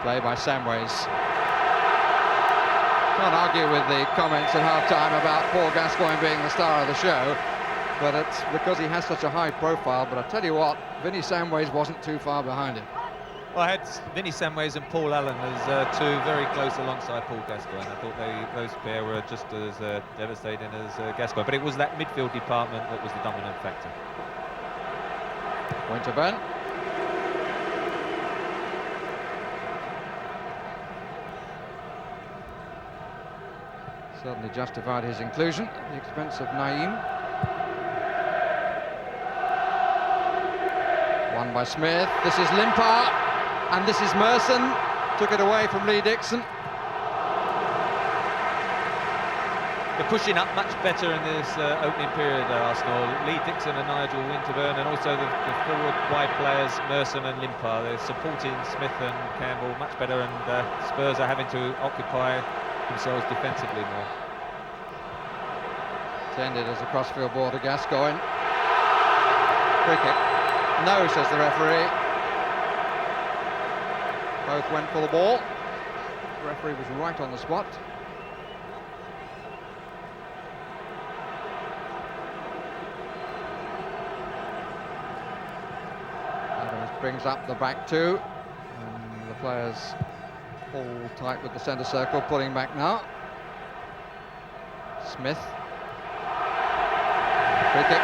Play by Samways. Can't argue with the comments at half-time about Paul Gascoigne being the star of the show, but it's because he has such a high profile. But I tell you what, Vinnie Samways wasn't too far behind him. Well, I had Vinnie Samways and Paul Allen as two very close alongside Paul Gascoigne. I thought those pair were just as devastating as Gascoigne, but it was that midfield department that was the dominant factor. Winterburn. Certainly justified his inclusion at the expense of Naeem. Won by Smith. This is Limpar, and this is Merson. Took it away from Lee Dixon. They're pushing up much better in this opening period, Arsenal. Lee Dixon and Nigel Winterburn, and also the forward wide players, Merson and Limpar. They're supporting Smith and Campbell much better, and Spurs are having to occupy themselves defensively more. Intended as a crossfield ball to Gascoigne. Free kick. No, says the referee. Both went for the ball. The referee was right on the spot. Adams brings up the back two. And the players all tight with the centre circle, pulling back now. Smith. Free kick.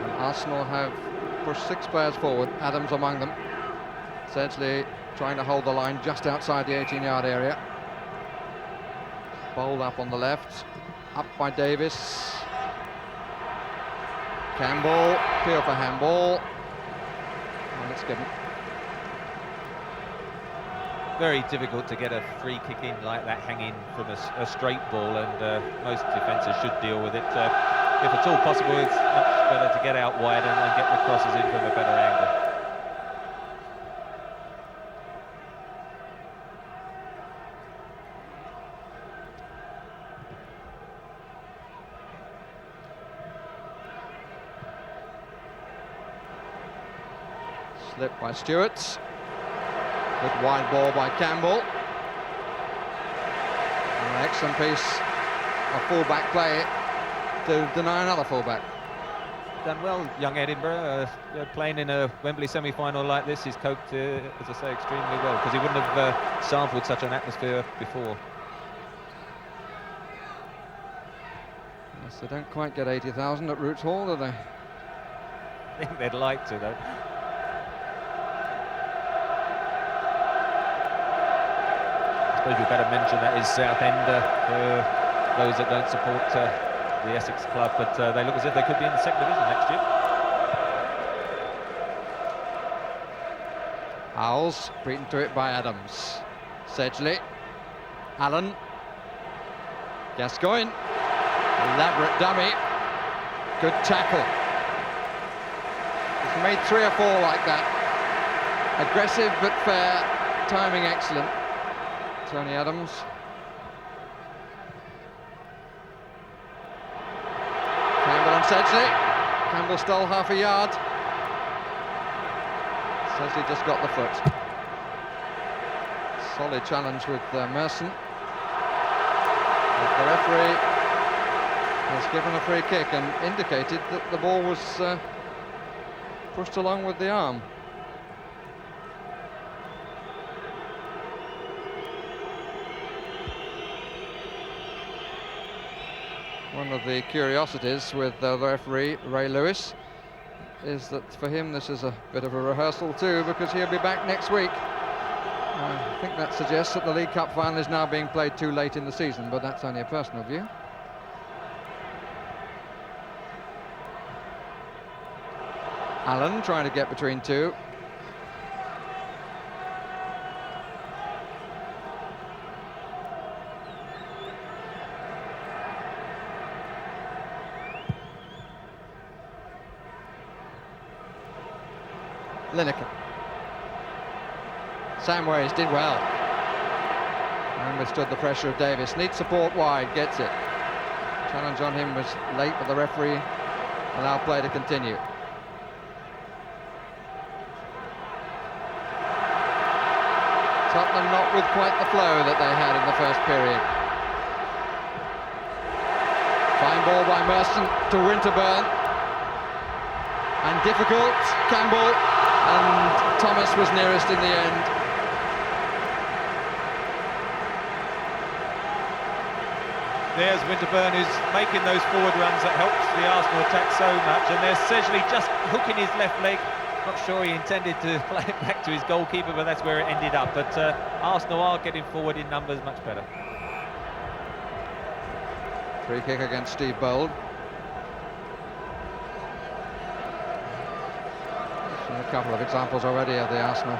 And Arsenal have pushed 6 players forward, Adams among them. Sedgley trying to hold the line just outside the 18-yard area. Bowled up on the left, up by Davis. Campbell, appeal for handball. And it's given. Very difficult to get a free kick in like that, hanging from a straight ball, and most defences should deal with it. If at all possible, it's much better to get out wide and get the crosses in from a better angle. Slip by Stewart. Good wide ball by Campbell. An excellent piece of full-back play to deny another full-back. Done well, young Edinburgh. Playing in a Wembley semi-final like this, he's coped, as I say, extremely well, because he wouldn't have sampled such an atmosphere before. Yes, they don't quite get 80,000 at Roots Hall, do they? I think they'd like to, though. I suppose we better mention that is Southend for those that don't support the Essex club, but they look as if they could be in the second division next year. Howells beaten to it by Adams. Sedgley. Allen. Gascoigne. Elaborate dummy. Good tackle. He's made 3 or 4 like that. Aggressive but fair. Timing excellent. Tony Adams. Campbell and Sedgley. Campbell stole half a yard. Sedgley just got the foot. Solid challenge with Merson. But the referee has given a free kick and indicated that the ball was pushed along with the arm. One of the curiosities with the referee, Ray Lewis, is that for him this is a bit of a rehearsal too, because he'll be back next week. I think that suggests that the League Cup final is now being played too late in the season, but that's only a personal view. Allen trying to get between 2. Lineker. Samways did well and withstood the pressure of Davis. Needs support wide, gets it. Challenge on him was late, but the referee allowed play to continue. Tottenham not with quite the flow that they had in the first period. Fine ball by Merson to Winterburn. And difficult, Campbell, and Thomas was nearest in the end. There's Winterburn, who's making those forward runs that helps the Arsenal attack so much, and there's Sedgley just hooking his left leg. Not sure he intended to play it back to his goalkeeper, but that's where it ended up. But Arsenal are getting forward in numbers much better. Free kick against Steve Bold. A couple of examples already of the Arsenal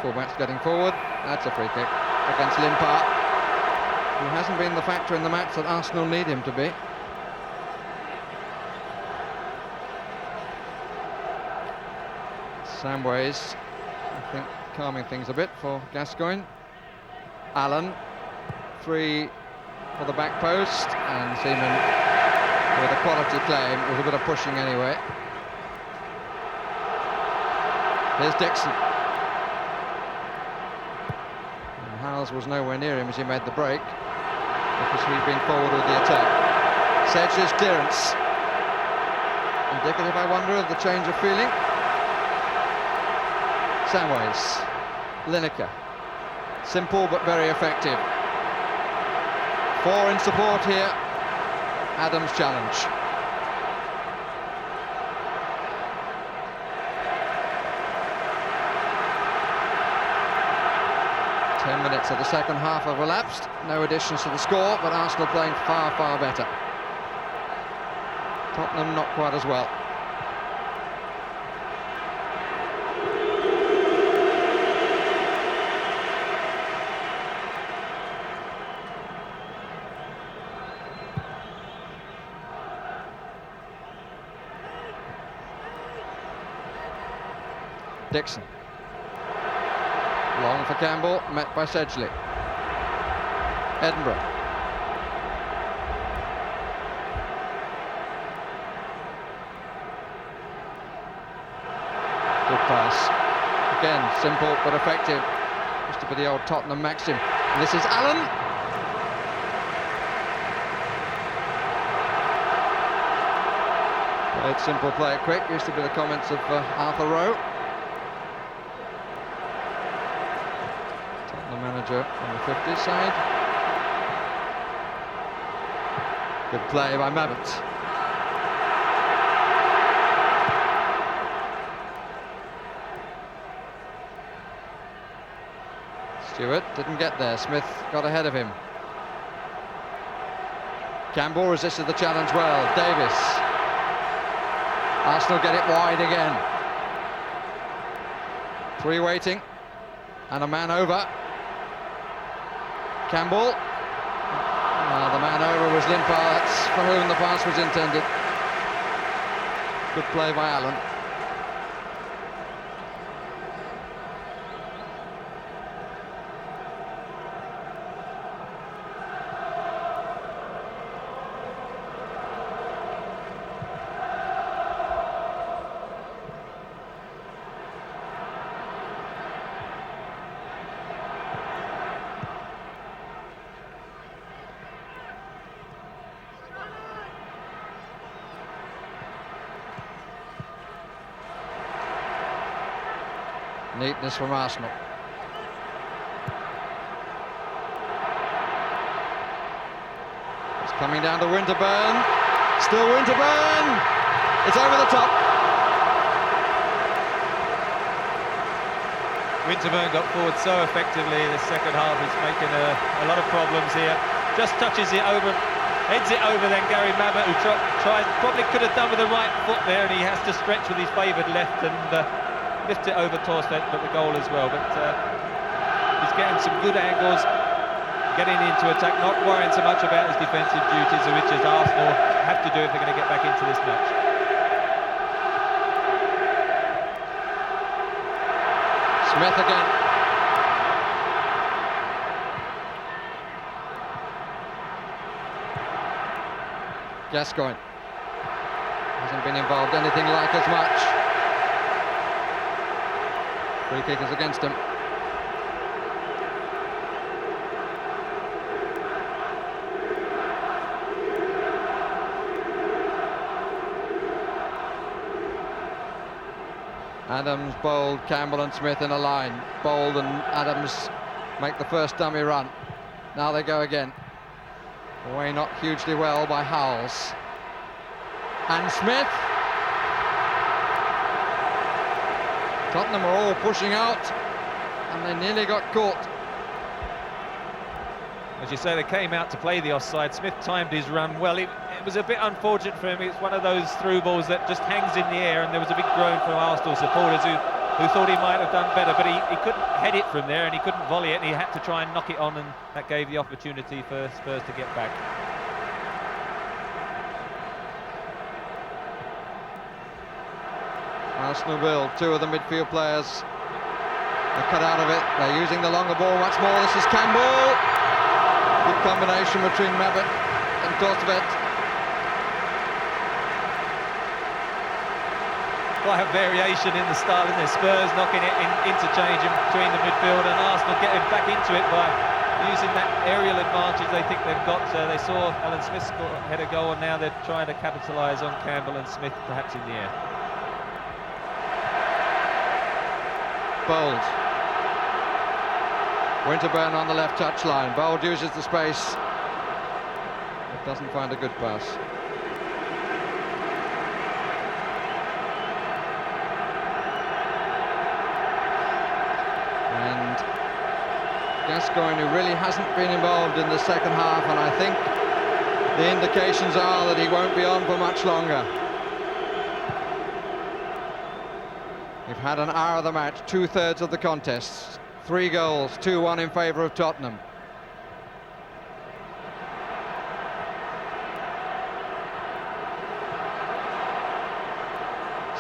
fullbacks getting forward. That's a free kick against Limpar, who hasn't been the factor in the match that Arsenal need him to be. Samways, I think, calming things a bit for Gascoigne. Allen, 3 for the back post, and Seaman with a quality claim. It was a bit of pushing anyway. Here's Dixon. And Howells was nowhere near him as he made the break, because he'd been forward with the attack. Sedgley's clearance. Indicative, I wonder, of the change of feeling. Samways, Lineker. Simple but very effective. 4 in support here. Adams' challenge. Minutes of the second half have elapsed. No additions to the score, but Arsenal playing far, far better. Tottenham not quite as well. Dixon. Long for Campbell, met by Sedgley. Edinburgh. Good pass. Again, simple but effective. Used to be the old Tottenham maxim. And this is Allen. Played simple, play it quick. Used to be the comments of Arthur Rowe. Manager on the 50 side. Good play by Mabbott. Stewart didn't get there. Smith got ahead of him. Campbell resisted the challenge well. Davis. Arsenal get it wide again. 3 waiting. And a man over. Campbell. The man over was Limpar. That's for whom the pass was intended. Good play by Allen. Neatness from Arsenal. It's coming down to Winterburn. Still Winterburn. It's over the top. Winterburn got forward so effectively in the second half. He's making a lot of problems here. Just touches it over, heads it over then Gary Mabbott, who probably could have done with the right foot there, and he has to stretch with his favoured left and lift it over Torstvedt, but the goal as well. But he's getting some good angles, getting into attack, not worrying so much about his defensive duties, which is Arsenal have to do if they're going to get back into this match. Smith again. Gascoigne hasn't been involved anything like as much. Free kick is against him. Adams, Bold, Campbell and Smith in a line. Bold and Adams make the first dummy run. Now they go again. Away not hugely well by Howells. And Smith. Tottenham are all pushing out, and they nearly got caught. As you say, they came out to play the offside. Smith timed his run well. It was a bit unfortunate for him. It's one of those through balls that just hangs in the air, and there was a big groan from Arsenal supporters who thought he might have done better, but he couldn't head it from there, and he couldn't volley it, and he had to try and knock it on, and that gave the opportunity for Spurs to get back. Arsenal build, 2 of the midfield players are cut out of it. They're using the longer ball much more. This is Campbell. Good combination between Mabbott and Torstvedt. Quite a variation in the style, isn't there? Spurs knocking it in, interchanging between the midfield, and Arsenal getting back into it by using that aerial advantage they think they've got. They saw Alan Smith head a goal, and now they're trying to capitalise on Campbell and Smith perhaps in the air. Bold. Winterburn on the left touchline. Bold uses the space, but doesn't find a good pass. And Gascoigne, who really hasn't been involved in the second half, and I think the indications are that he won't be on for much longer. We've had an hour of the match, 2/3 of the contest. 3 goals, 2-1 in favour of Tottenham.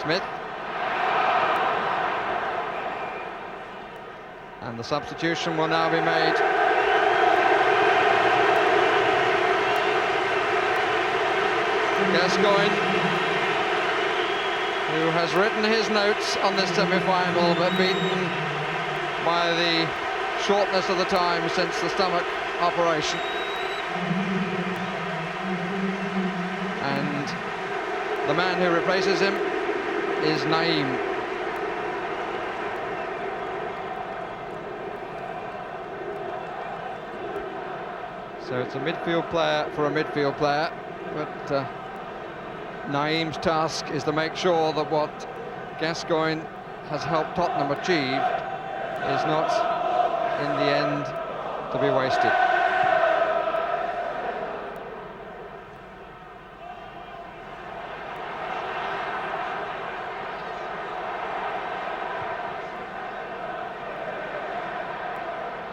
Smith. And the substitution will now be made. Gascoigne, who has written his notes on this semi-final, but beaten by the shortness of the time since the stomach operation. And the man who replaces him is Naeem. So it's a midfield player for a midfield player, but Naeem's task is to make sure that what Gascoigne has helped Tottenham achieve is not, in the end, to be wasted.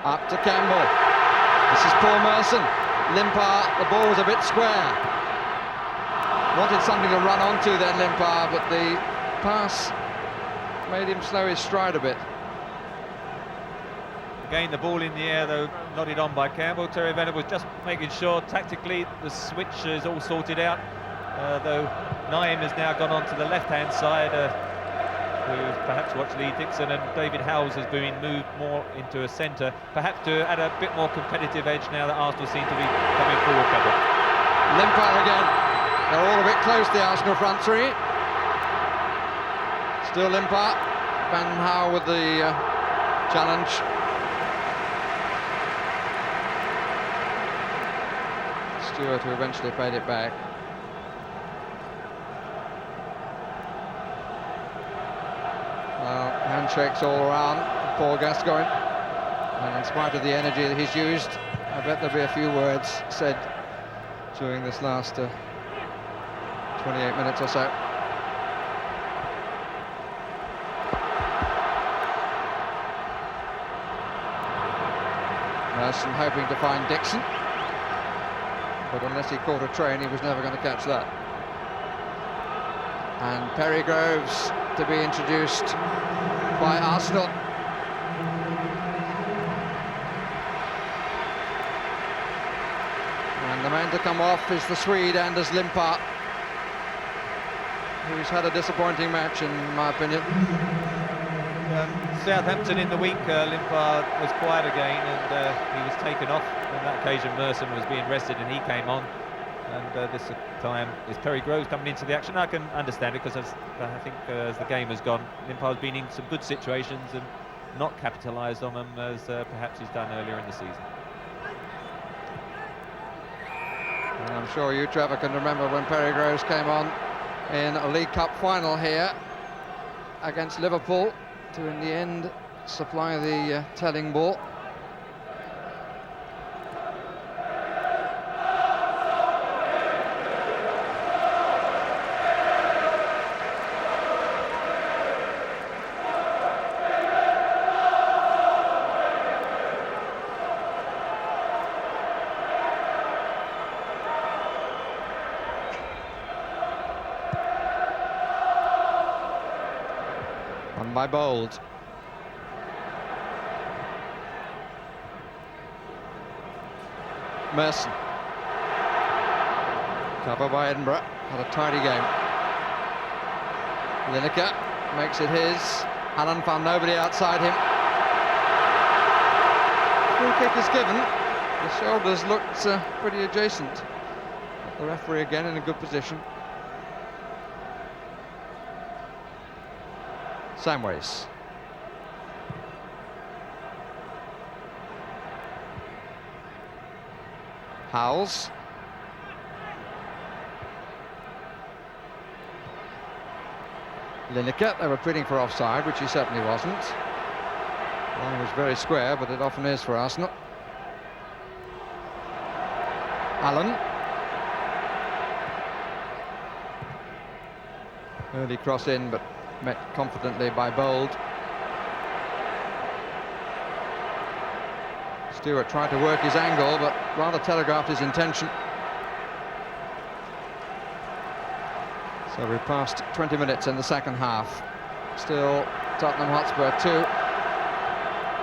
Up to Campbell. This is Paul Merson. Limpar, the ball was a bit square. Wanted something to run onto then, Limpar, but the pass made him slow his stride a bit. Again, the ball in the air, though, nodded on by Campbell. Terry Venables just making sure tactically the switch is all sorted out. Though Naeem has now gone on to the left-hand side, who's perhaps watched Lee Dixon, and David Howells has been moved more into a centre, perhaps to add a bit more competitive edge now that Arsenal seem to be coming forward better. Limpar again. They're all a bit close, the Arsenal front three. Still Limpar. Van Howell with the challenge. Stewart, who eventually played it back. Well, handshakes all around for Paul Gascoigne, and in spite of the energy that he's used, I bet there'll be a few words said during this last 28 minutes or so. Merson hoping to find Dixon, but unless he caught a train, he was never going to catch that. And Perry Groves to be introduced by Arsenal. And the man to come off is the Swede Anders Limpar, who's had a disappointing match in my opinion. Southampton in the week, Limpar was quiet again, and he was taken off. On that occasion Merson was being rested and he came on, and this time is Perry Groves coming into the action. I can understand it, because I think as the game has gone, Limpar's been in some good situations and not capitalised on them as perhaps he's done earlier in the season. And I'm sure you, Trevor, can remember when Perry Groves came on in a League Cup final here against Liverpool to, in the end, supply the telling ball. By Bold. Merson. Cover by Edinburgh. Had a tidy game. Lineker makes it his. Allen found nobody outside him. free kick is given. The shoulders looked pretty adjacent. The referee again in a good position. Samways. Howells. Lineker, they were pleading for offside, which he certainly wasn't. The line was very square, but it often is for Arsenal. Allen. Early cross in, but met confidently by Bold. Stewart tried to work his angle, but rather telegraphed his intention. So we've passed 20 minutes in the second half. Still Tottenham Hotspur 2,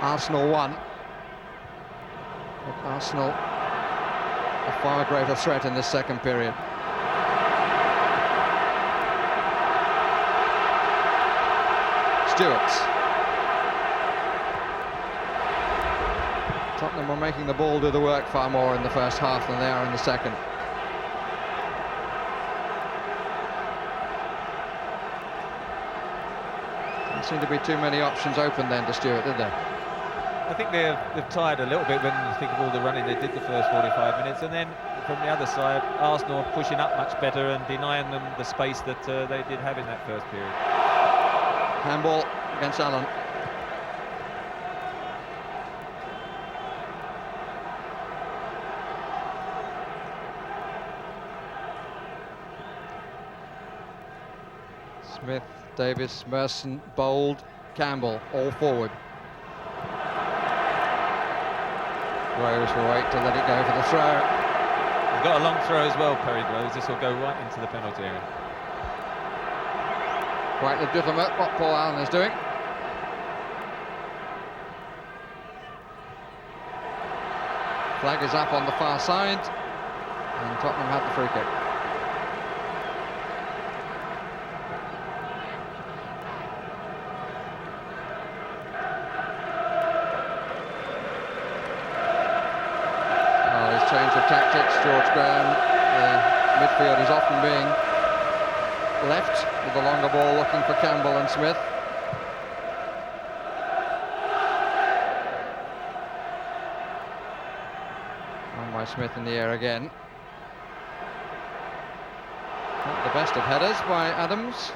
Arsenal 1. But Arsenal a far greater threat in this second period. Stewart. Tottenham were making the ball do the work far more in the first half than they are in the second. Didn't seem to be too many options open then to Stewart, did there? I think they've tired a little bit when you think of all the running they did the first 45 minutes, and then from the other side, Arsenal are pushing up much better and denying them the space that they did have in that first period. Handball against Allen. Smith, Davis, Merson, Bold, Campbell, all forward. Groves will wait to let it go for the throw. He's got a long throw as well, Perry Groves. This will go right into the penalty area. Quite legitimate what Paul Allen is doing. Flag is up on the far side, and Tottenham had the free kick. Change of tactics, George Graham. The midfield is often being left with the longer ball, looking for Campbell and Smith. And by Smith in the air again. Not the best of headers by Adams.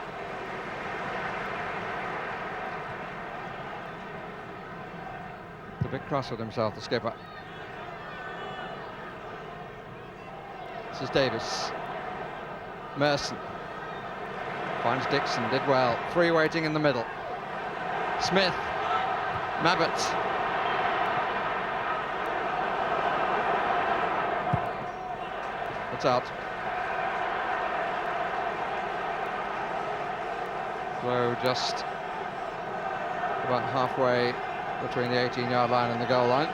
A bit cross with himself, the skipper. This is Davis. Merson finds Dixon, did well. Three waiting in the middle. Smith. Mabbott. It's out. So just about halfway between the 18-yard line and the goal line.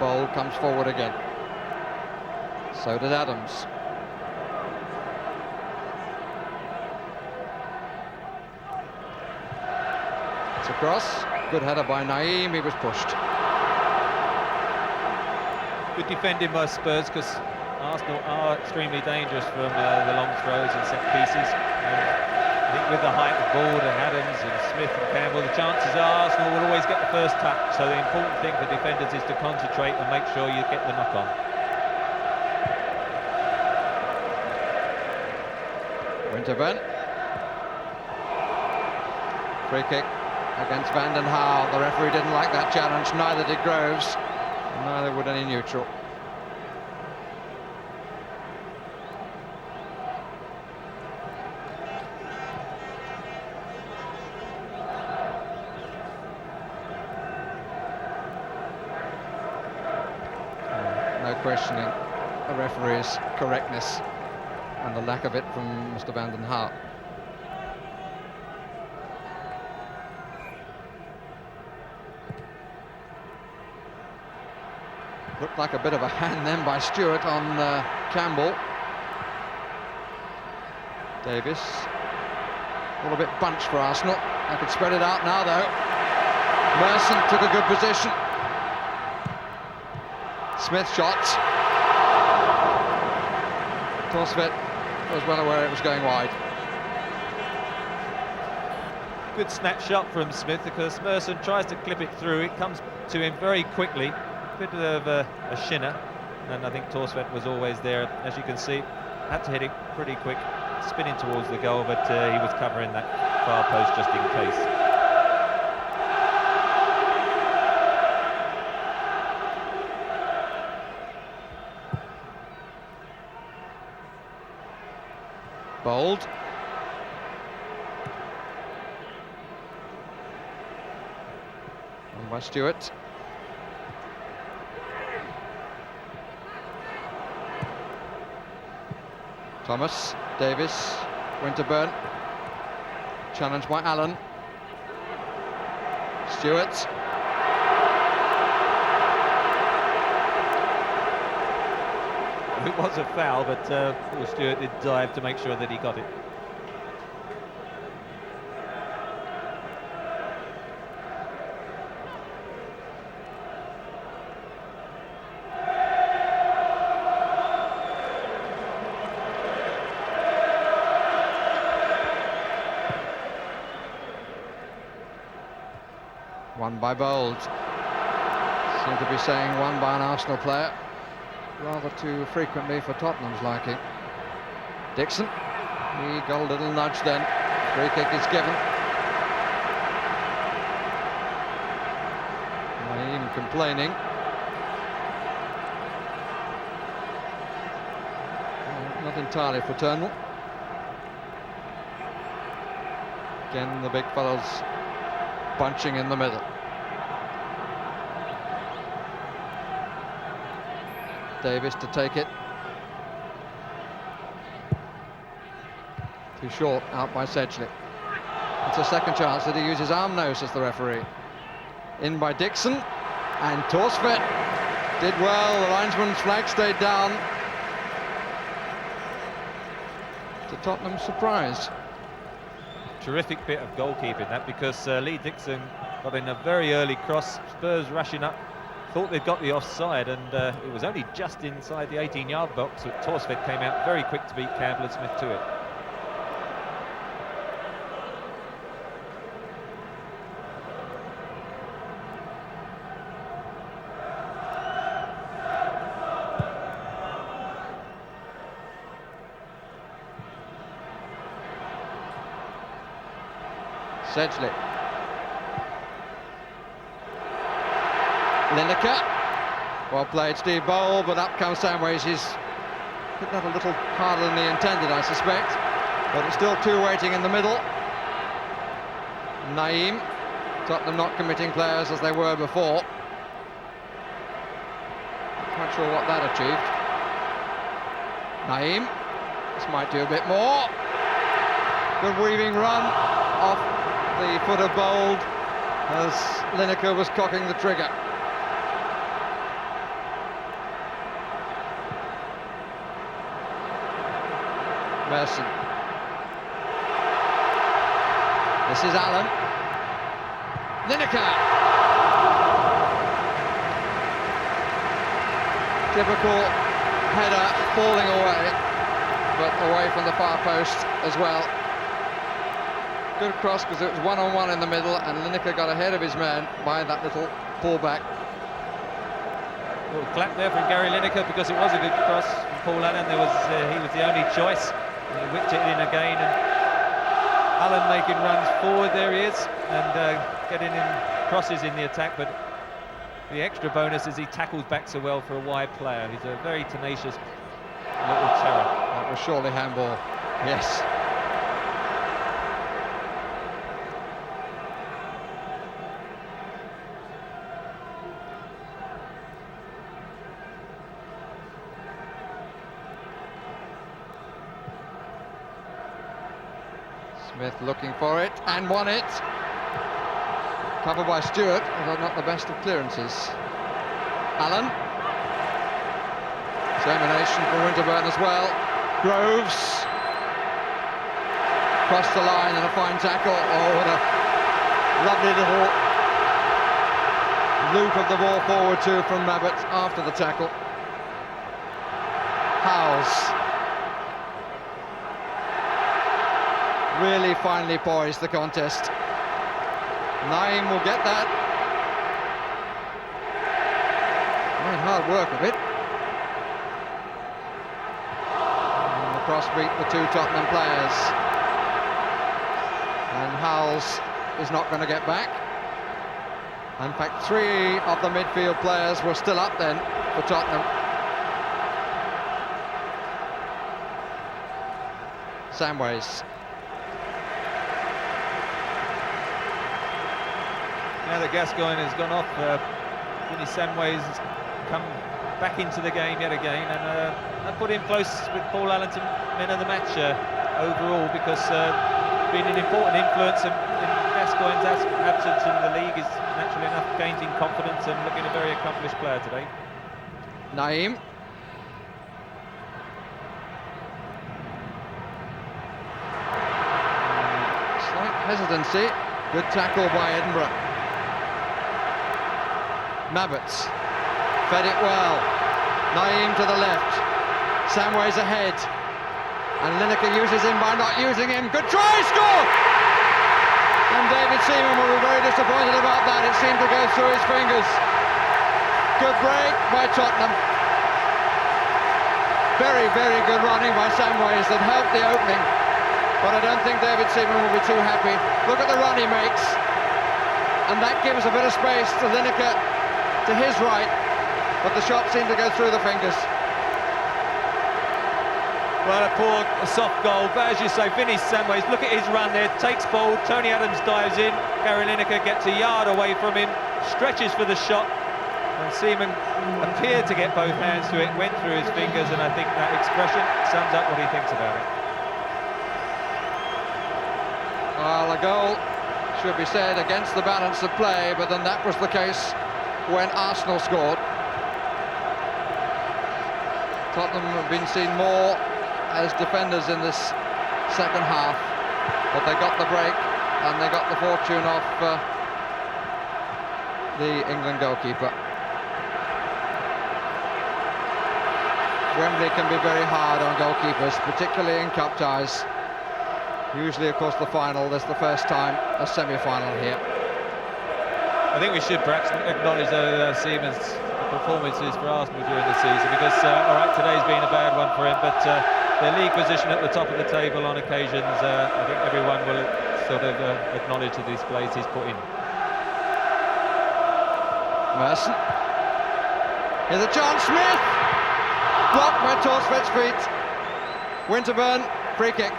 Bold comes forward again. So did Adams. It's across. Good header by Naeem. He was pushed. Good defending by Spurs, because Arsenal are extremely dangerous from the long throws and set pieces. I think with the height of Bould and Adams and Smith and Campbell, the chances are Arsenal will always get the first touch. So the important thing for defenders is to concentrate and make sure you get the knock on. Winterburn. Free kick against Van den Haal. The referee didn't like that challenge, neither did Groves, and neither would any neutral. No questioning the referee's correctness and the lack of it from Mr. Van den Haal. Looked like a bit of a hand then by Stewart on Campbell. Davis, a little bit bunched for Arsenal. They could spread it out now though. Merson took a good position. Smith shot. Torsved was well aware it was going wide. Good snapshot from Smith, because Merson tries to clip it through. It comes to him very quickly. Bit of a shinner, and I think Torsved was always there. As you can see, had to hit it pretty quick, spinning towards the goal, but he was covering that far post just in case. Bold. And by Stewart. Thomas, Davis, Winterburn. Challenged by Allen. Stewart. It was a foul, but poor Stewart did dive to make sure that he got it. One by Bold. Seem to be saying one by an Arsenal player. Rather too frequently for Tottenham's liking. Dixon, he got a little nudge then. Free kick is given. Naeem complaining. Well, not entirely fraternal. Again, the big fellows bunching in the middle. Davis to take it. Too short, out by Sedgley. It's a second chance that he uses arm nose as the referee. In by Dixon, and Torsved did well. The linesman's flag stayed down. To Tottenham's surprise. Terrific bit of goalkeeping that, because Lee Dixon got in a very early cross. Spurs rushing up. Thought they'd got the offside, and it was only just inside the 18-yard box that Torsved came out very quick to beat Campbell and Smith to it. Sedgley. Lineker. Well played, Steve Bold, but up comes Samways. He's hit that a little harder than he intended, I suspect. But it's still two waiting in the middle. Naeem. Tottenham not committing players as they were before. Not quite sure what that achieved. Naeem. This might do a bit more. Good weaving run off the foot of Bold as Lineker was cocking the trigger. Merson. This is Allen. Lineker. Typical header falling away, but away from the far post as well. Good cross because it was one-on-one in the middle, and Lineker got ahead of his man by that little pullback. Little clap there from Gary Lineker, because it was a good cross from Paul Allen. He was the only choice. And he whipped it in again, and Allen making runs forward. There he is, and getting in crosses in the attack. But the extra bonus is he tackles back so well for a wide player. He's a very tenacious little terror. That was surely handball. Yes. Smith looking for it and won it. Covered by Stewart, although not the best of clearances. Allen. Determination from Winterburn as well. Groves. Crossed the line and a fine tackle. Oh, what a lovely little loop of the ball forward too from Mabbutt after the tackle. Howes. Really finely poised, the contest. Naeem will get that. Made hard work of it. And the cross beat the two Tottenham players. And Howes is not going to get back. In fact, three of the midfield players were still up then for Tottenham. Samways. Now that Gascoigne has gone off, Vinny Samways has come back into the game yet again, and that put him close with Paul Allenton, men of the match overall, because being an important influence in Gascoigne's absence in the league is naturally enough gained in confidence and looking a very accomplished player today. Naeem. Slight hesitancy. Good tackle by Edinburgh. Mabbutt fed it well. Naeem to the left. Samways ahead. And Lineker uses him by not using him. Good try, score! And David Seaman will be very disappointed about that. It seemed to go through his fingers. Good break by Tottenham. Very, very good running by Samways that helped the opening. But I don't think David Seaman will be too happy. Look at the run he makes. And that gives a bit of space to Lineker to his right. But the shot seemed to go through the fingers. Well, a poor, soft goal, but as you say, Vinny Samways, look at his run there, takes ball, Tony Adams dives in, Gary Lineker gets a yard away from him, stretches for the shot, and Seaman appeared to get both hands to it, went through his fingers, and I think that expression sums up what he thinks about it. Well, a goal should be said against the balance of play, but then that was the case when Arsenal scored. Tottenham have been seen more as defenders in this second half, but they got the break and they got the fortune of the England goalkeeper. Wembley can be very hard on goalkeepers, particularly in cup ties. Usually, of course, the final, there's the first time a semi-final here. I think we should perhaps acknowledge Seaman's performances for Arsenal during the season, because all right, today's been a bad one for him, but their league position at the top of the table on occasions, I think everyone will sort of acknowledge the displays he's put in. Merson. Here's a chance, Smith! Blocked by Torsvedt's feet. Winterburn, free kick.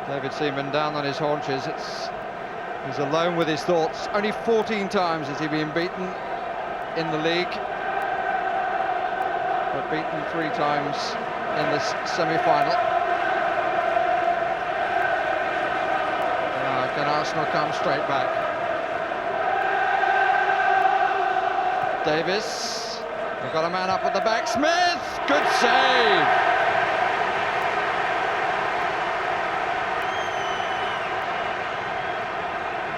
David Seaman down on his haunches. He's alone with his thoughts. Only 14 times has he been beaten in the league, but beaten 3 times in this semi-final. Can Arsenal come straight back? Davis, they've got a man up at the back. Smith, good save.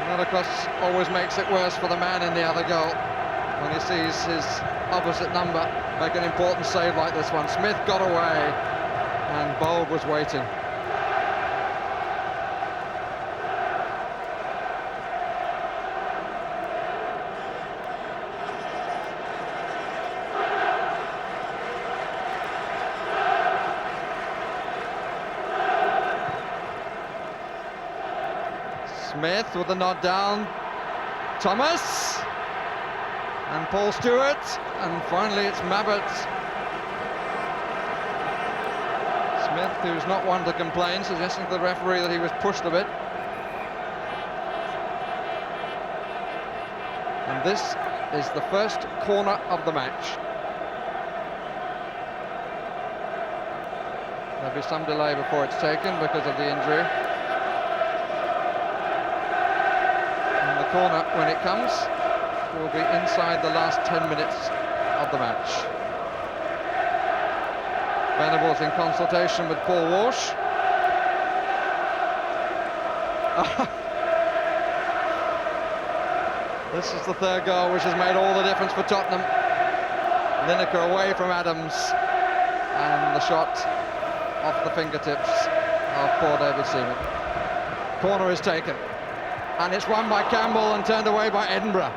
That, of course, always makes it worse for the man in the other goal when he sees his opposite number make an important save like this one. Smith got away and Bold was waiting. Smith with the nod down, Thomas and Paul Stewart, and finally it's Mabbutt. Smith, who's not one to complain, suggesting to the referee that he was pushed a bit. And this is the first corner of the match. There'll be some delay before it's taken because of the injury. Corner, when it comes, will be inside the last 10 minutes of the match. Venables in consultation with Paul Walsh. This is the third goal, which has made all the difference for Tottenham. Lineker away from Adams, and the shot off the fingertips of poor David Seaman. Corner is taken, and it's won by Campbell and turned away by Edinburgh.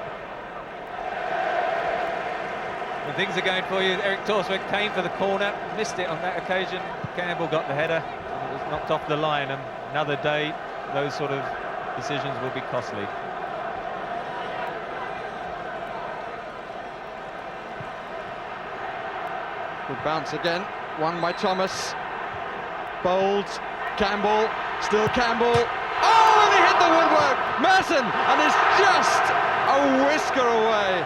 When things are going for you, Eric Torswick came for the corner, missed it on that occasion. Campbell got the header, and it was knocked off the line. And another day, those sort of decisions will be costly. Good bounce again, won by Thomas. Bold, Campbell, still Campbell. Oh, and he hit the woodwork! Merson, and it's just a whisker away.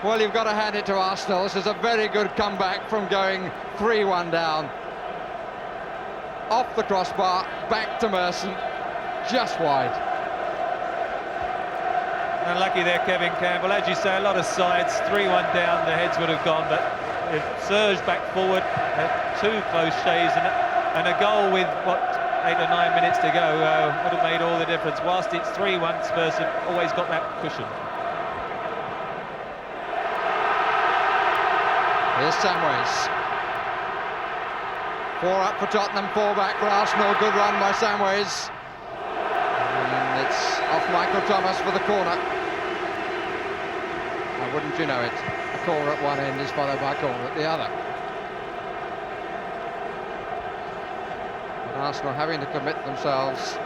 Well, you've got to hand it to Arsenal. This is a very good comeback from going 3-1 down. Off the crossbar, back to Merson, just wide. Unlucky there, Kevin Campbell. As you say, a lot of sides, 3-1 down, the heads would have gone, but it surged back forward, two close shaves, and a goal with, what, 8 or 9 minutes to go would have made all the difference. Whilst it's 3-1, Spurs have always got that cushion. Here's Samways. 4 up for Tottenham, 4 back for Arsenal. Good run by Samways. And it's off Michael Thomas for the corner. Now, wouldn't you know it? A corner at one end is followed by a corner at the other. But Arsenal having to commit themselves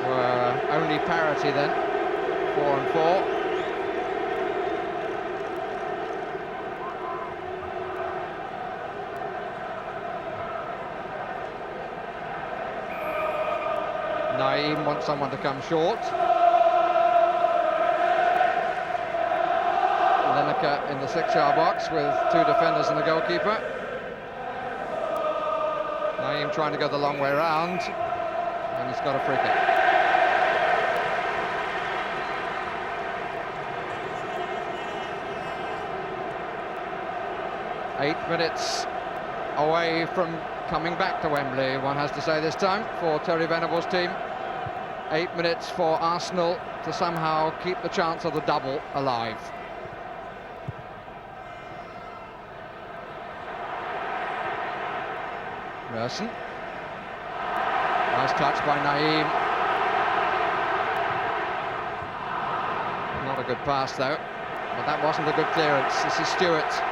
were only parity then. 4 and 4. Naeem wants someone to come short. Lineker in the 6-yard box with 2 defenders and the goalkeeper. Naeem trying to go the long way round, and he's got a free kick. Eight minutes away from coming back to Wembley, one has to say this time, for Terry Venable's team. 8 minutes for Arsenal to somehow keep the chance of the double alive. Merson. Nice touch by Naeem. Not a good pass though, but that wasn't a good clearance. This is Stewart.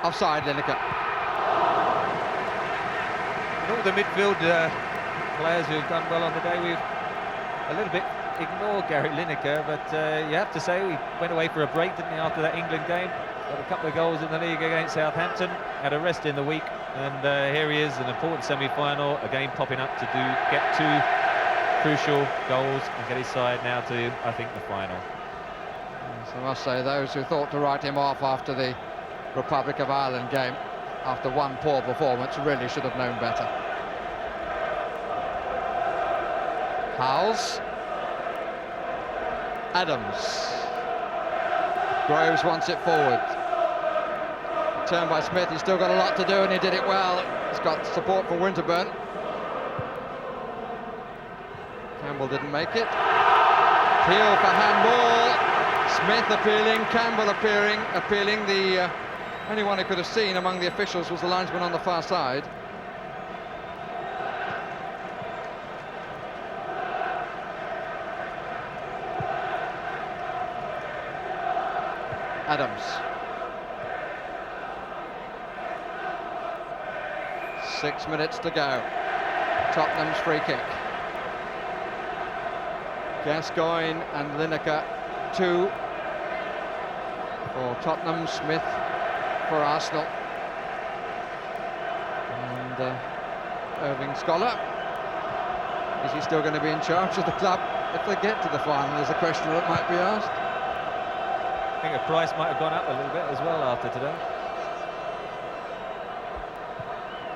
Offside, Lineker. And all the midfield players who've done well on the day, we've a little bit ignored Gary Lineker, but you have to say we went away for a break, didn't we, after that England game? Got a couple of goals in the league against Southampton, had a rest in the week, and here he is, an important semi-final, a game popping up to get 2 crucial goals and get his side now to, I think, the final. Yes, I must say, those who thought to write him off after the Republic of Ireland game, after one poor performance, really should have known better. Howells. Adams. Groves wants it forward. Turn by Smith, he's still got a lot to do and he did it well. He's got support from Winterburn. Campbell didn't make it. Appeal for handball. Smith appealing, Campbell appealing. The only one who could have seen among the officials was the linesman on the far side. Adams. 6 minutes to go. Tottenham's free kick. Gascoigne and Lineker, 2 for Tottenham, Smith for Arsenal. And Irving Scholar. Is he still going to be in charge of the club if they get to the final? Is a question that might be asked. I think the price might have gone up a little bit as well after today.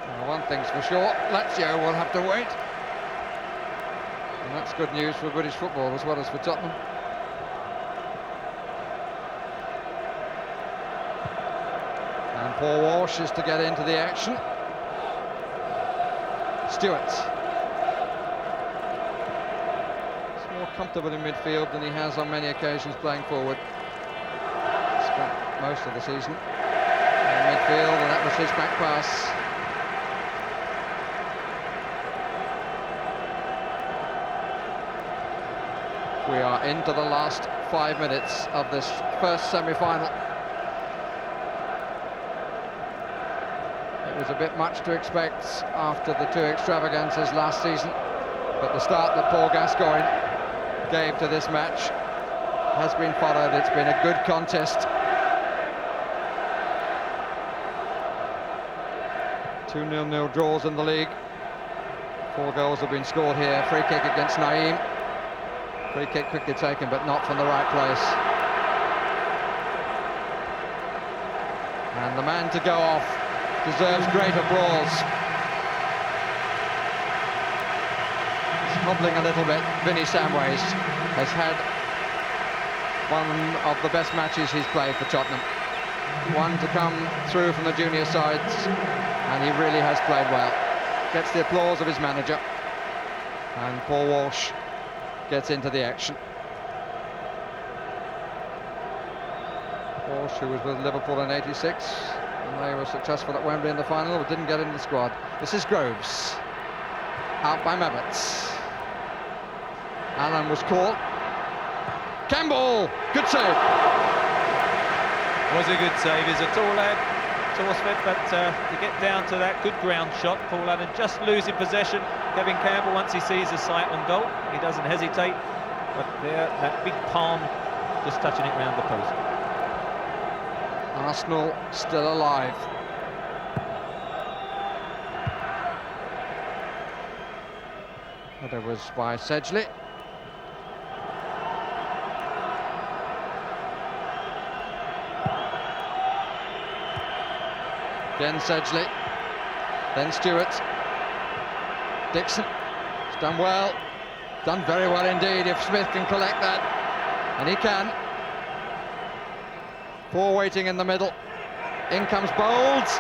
Well, one thing's for sure, Lazio will have to wait. And that's good news for British football as well as for Tottenham. And Paul Walsh is to get into the action. Stewart. He's more comfortable in midfield than he has on many occasions playing forward. Spent most of the season in midfield, and that was his back pass. We are into the last 5 minutes of this first semi-final. It was a bit much to expect after the 2 extravagances last season, but the start that Paul Gascoigne gave to this match has been followed. It's been a good contest. 2 0-0 draws in the league. 4 goals have been scored here. Free kick against Naeem. Free kick quickly taken, but not from the right place. And the man to go off deserves great applause. He's hobbling a little bit. Vinny Samways has had one of the best matches he's played for Tottenham. One to come through from the junior sides, and he really has played well. Gets the applause of his manager, and Paul Walsh gets into the action. Walsh, who was with Liverpool in '86, and they were successful at Wembley in the final, but didn't get into the squad. This is Groves, out by Emirates. Allen was caught. Campbell, good save. Was a good save. He's a tall lad, Smith, but to get down to that good ground shot, Paul Allen just losing possession. Kevin Campbell, once he sees the sight on goal, he doesn't hesitate. But there, that big palm just touching it round the post. Arsenal still alive. That was by Sedgley. Again Sedgley, then Stewart, Dixon, it's done well, done very well indeed if Smith can collect that, and he can. 4 waiting in the middle, in comes Bowles,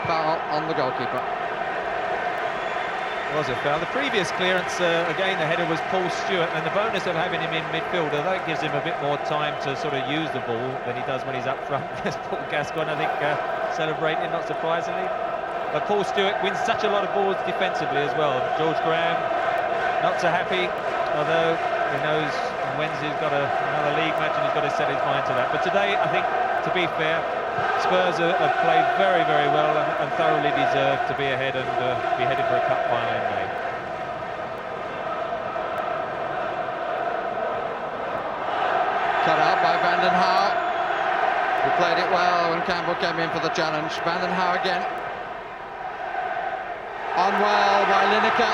foul on the goalkeeper. Was a foul. The previous clearance, again the header was Paul Stewart, and the bonus of having him in midfield, although it gives him a bit more time to sort of use the ball than he does when he's up front. Paul Gascoigne, I think, celebrating, not surprisingly. But Paul Stewart wins such a lot of balls defensively as well. George Graham, not so happy, although he knows on Wednesday he's got another league match and he's got to set his mind to that. But today, I think, to be fair, Spurs have played very, very well and thoroughly deserved to be ahead and be headed for a cup final in May. Cut out by Van den Hauwe, who played it well when Campbell came in for the challenge. Van den Hauwe again. On well by Lineker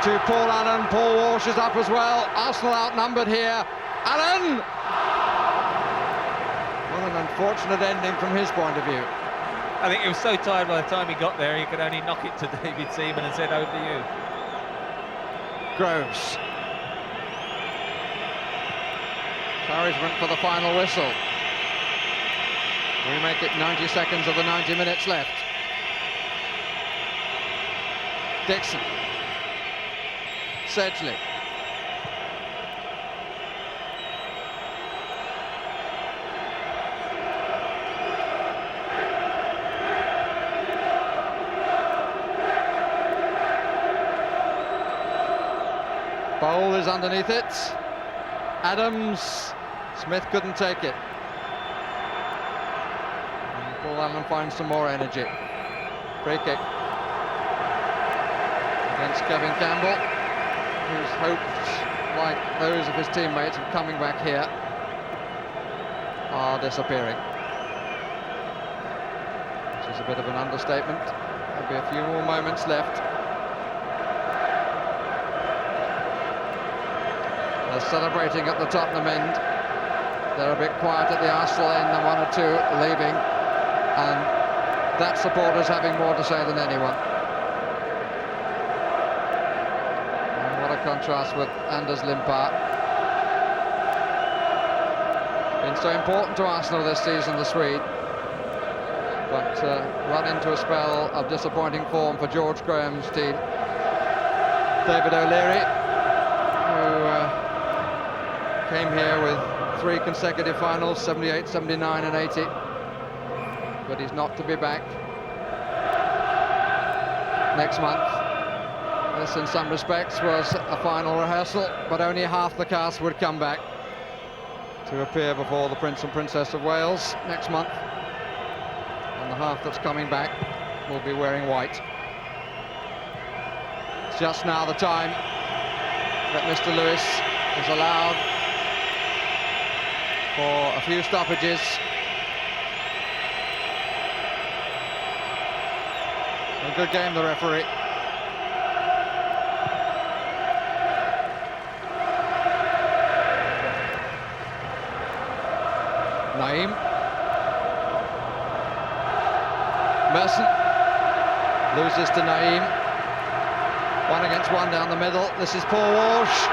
to Paul Allen. Paul Walsh is up as well. Arsenal outnumbered here. Allen! What an unfortunate ending from his point of view. I think he was so tired by the time he got there, he could only knock it to David Seaman and said, over to you. Groves. Encouragement for the final whistle. We make it 90 seconds of the 90 minutes left. Dixon. Sedgley. Bowl is underneath it. Adams. Smith couldn't take it. And Paul Allen finds some more energy. Free kick against Kevin Campbell, whose hopes, like those of his teammates, of coming back here are disappearing. Which is a bit of an understatement. There'll be a few more moments left. They're celebrating at the Tottenham end. They're a bit quiet at the Arsenal end, and 1 or 2 leaving. And that supporter's having more to say than anyone. And what a contrast with Anders Limpar. Been so important to Arsenal this season, the Swede. but run into a spell of disappointing form for George Graham's team. David O'Leary, who came here with 3 consecutive finals, 78, 79 and 80, but he's not to be back next month. This in some respects was a final rehearsal, but only half the cast would come back to appear before the Prince and Princess of Wales next month, and the half that's coming back will be wearing white. It's just now the time that Mr. Lewis is allowed for a few stoppages. A good game, the referee. Naeem. Merson loses to Naeem. 1 against 1 down the middle. This is Paul Walsh,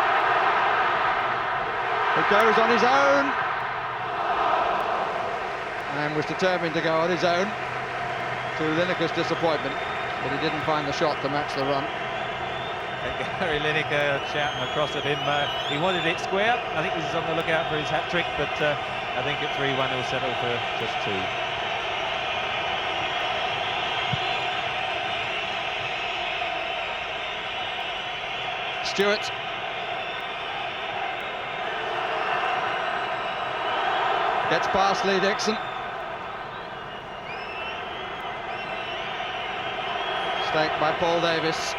who goes on his own and was determined to go on his own, to Lineker's disappointment, but he didn't find the shot to match the run. Gary Lineker shouting across at him. He wanted it square. I think he was on the lookout for his hat-trick, but I think at 3-1 he'll settle for just 2. Stewart. Gets past Lee Dixon. Stake by Paul Davis.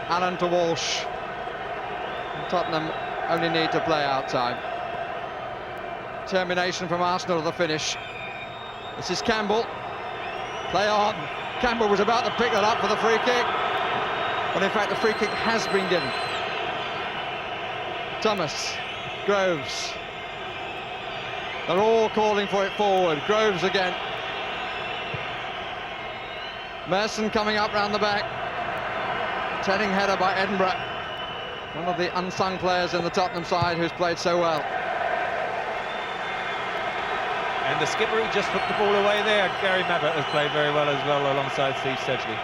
Allen to Walsh. And Tottenham only need to play out time. Termination from Arsenal to the finish. This is Campbell. Play on. Campbell was about to pick that up for the free kick, but in fact the free kick has been given. Thomas, Groves. They're all calling for it forward. Groves again. Merson coming up round the back. Turning header by Edinburgh. One of the unsung players in the Tottenham side who's played so well. And the skipper, he just put the ball away there. Gary Mabbutt has played very well as well alongside Steve Sedgley.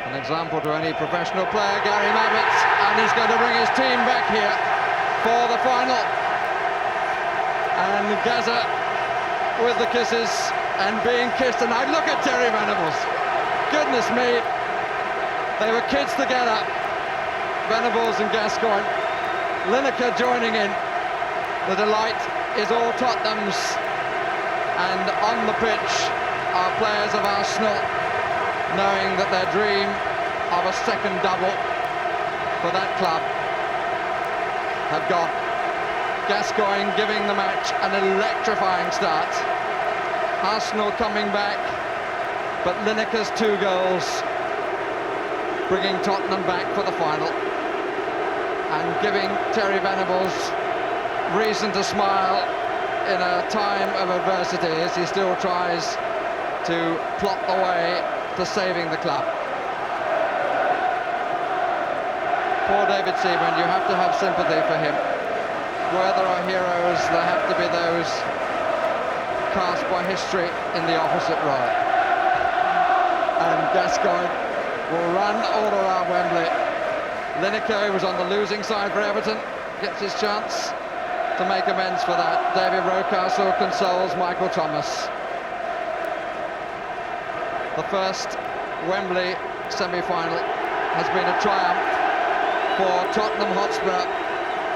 An example to any professional player, Gary Mabbutt, and he's going to bring his team back here for the final. And Gaza with the kisses and being kissed, and I look at Terry Venables. Goodness me, they were kids together, Venables and Gascoigne. Lineker joining in. The delight is all Tottenham's, and on the pitch are players of Arsenal, knowing that their dream of a second double for that club have gone. Gascoigne giving the match an electrifying start. Arsenal coming back, but Lineker's 2 goals bringing Tottenham back for the final and giving Terry Venables reason to smile in a time of adversity as he still tries to plot the way to saving the club. Poor David Seaman, you have to have sympathy for him. Where there are heroes, there have to be those cast by history in the opposite role. And Gascoigne will run all around Wembley. Lineker, who was on the losing side for Everton, gets his chance to make amends for that. David Rocastle consoles Michael Thomas. The first Wembley semi-final has been a triumph for Tottenham Hotspur,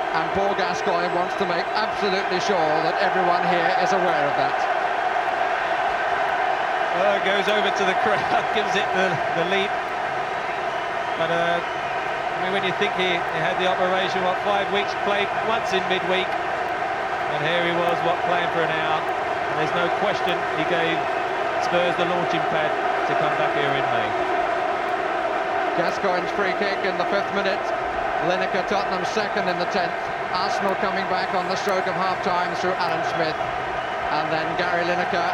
and Paul Gascoigne wants to make absolutely sure that everyone here is aware of that. Well, goes over to the crowd, gives it the leap. But I mean, when you think he had the operation, 5 weeks, played once in midweek, and here he was, playing for an hour. And there's no question he gave Spurs the launching pad to come back here in May. Gascoigne's free kick in the 5th minute. Lineker, Tottenham second in the 10th. Arsenal coming back on the stroke of half-time through Alan Smith. And then Gary Lineker,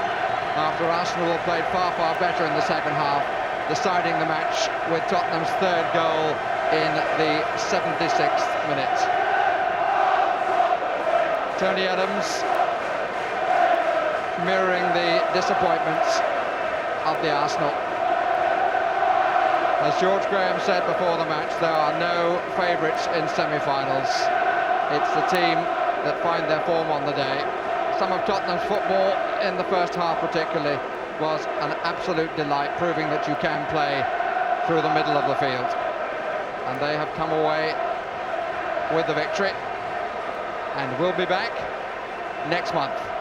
after Arsenal played far, far better in the second half, deciding the match with Tottenham's third goal in the 76th minute. Tony Adams mirroring the disappointments of the Arsenal. As George Graham said before the match, there are no favourites in semi-finals. It's the team that find their form on the day. Some of Tottenham's football in the first half particularly was an absolute delight, proving that you can play through the middle of the field. And they have come away with the victory, and we'll be back next month.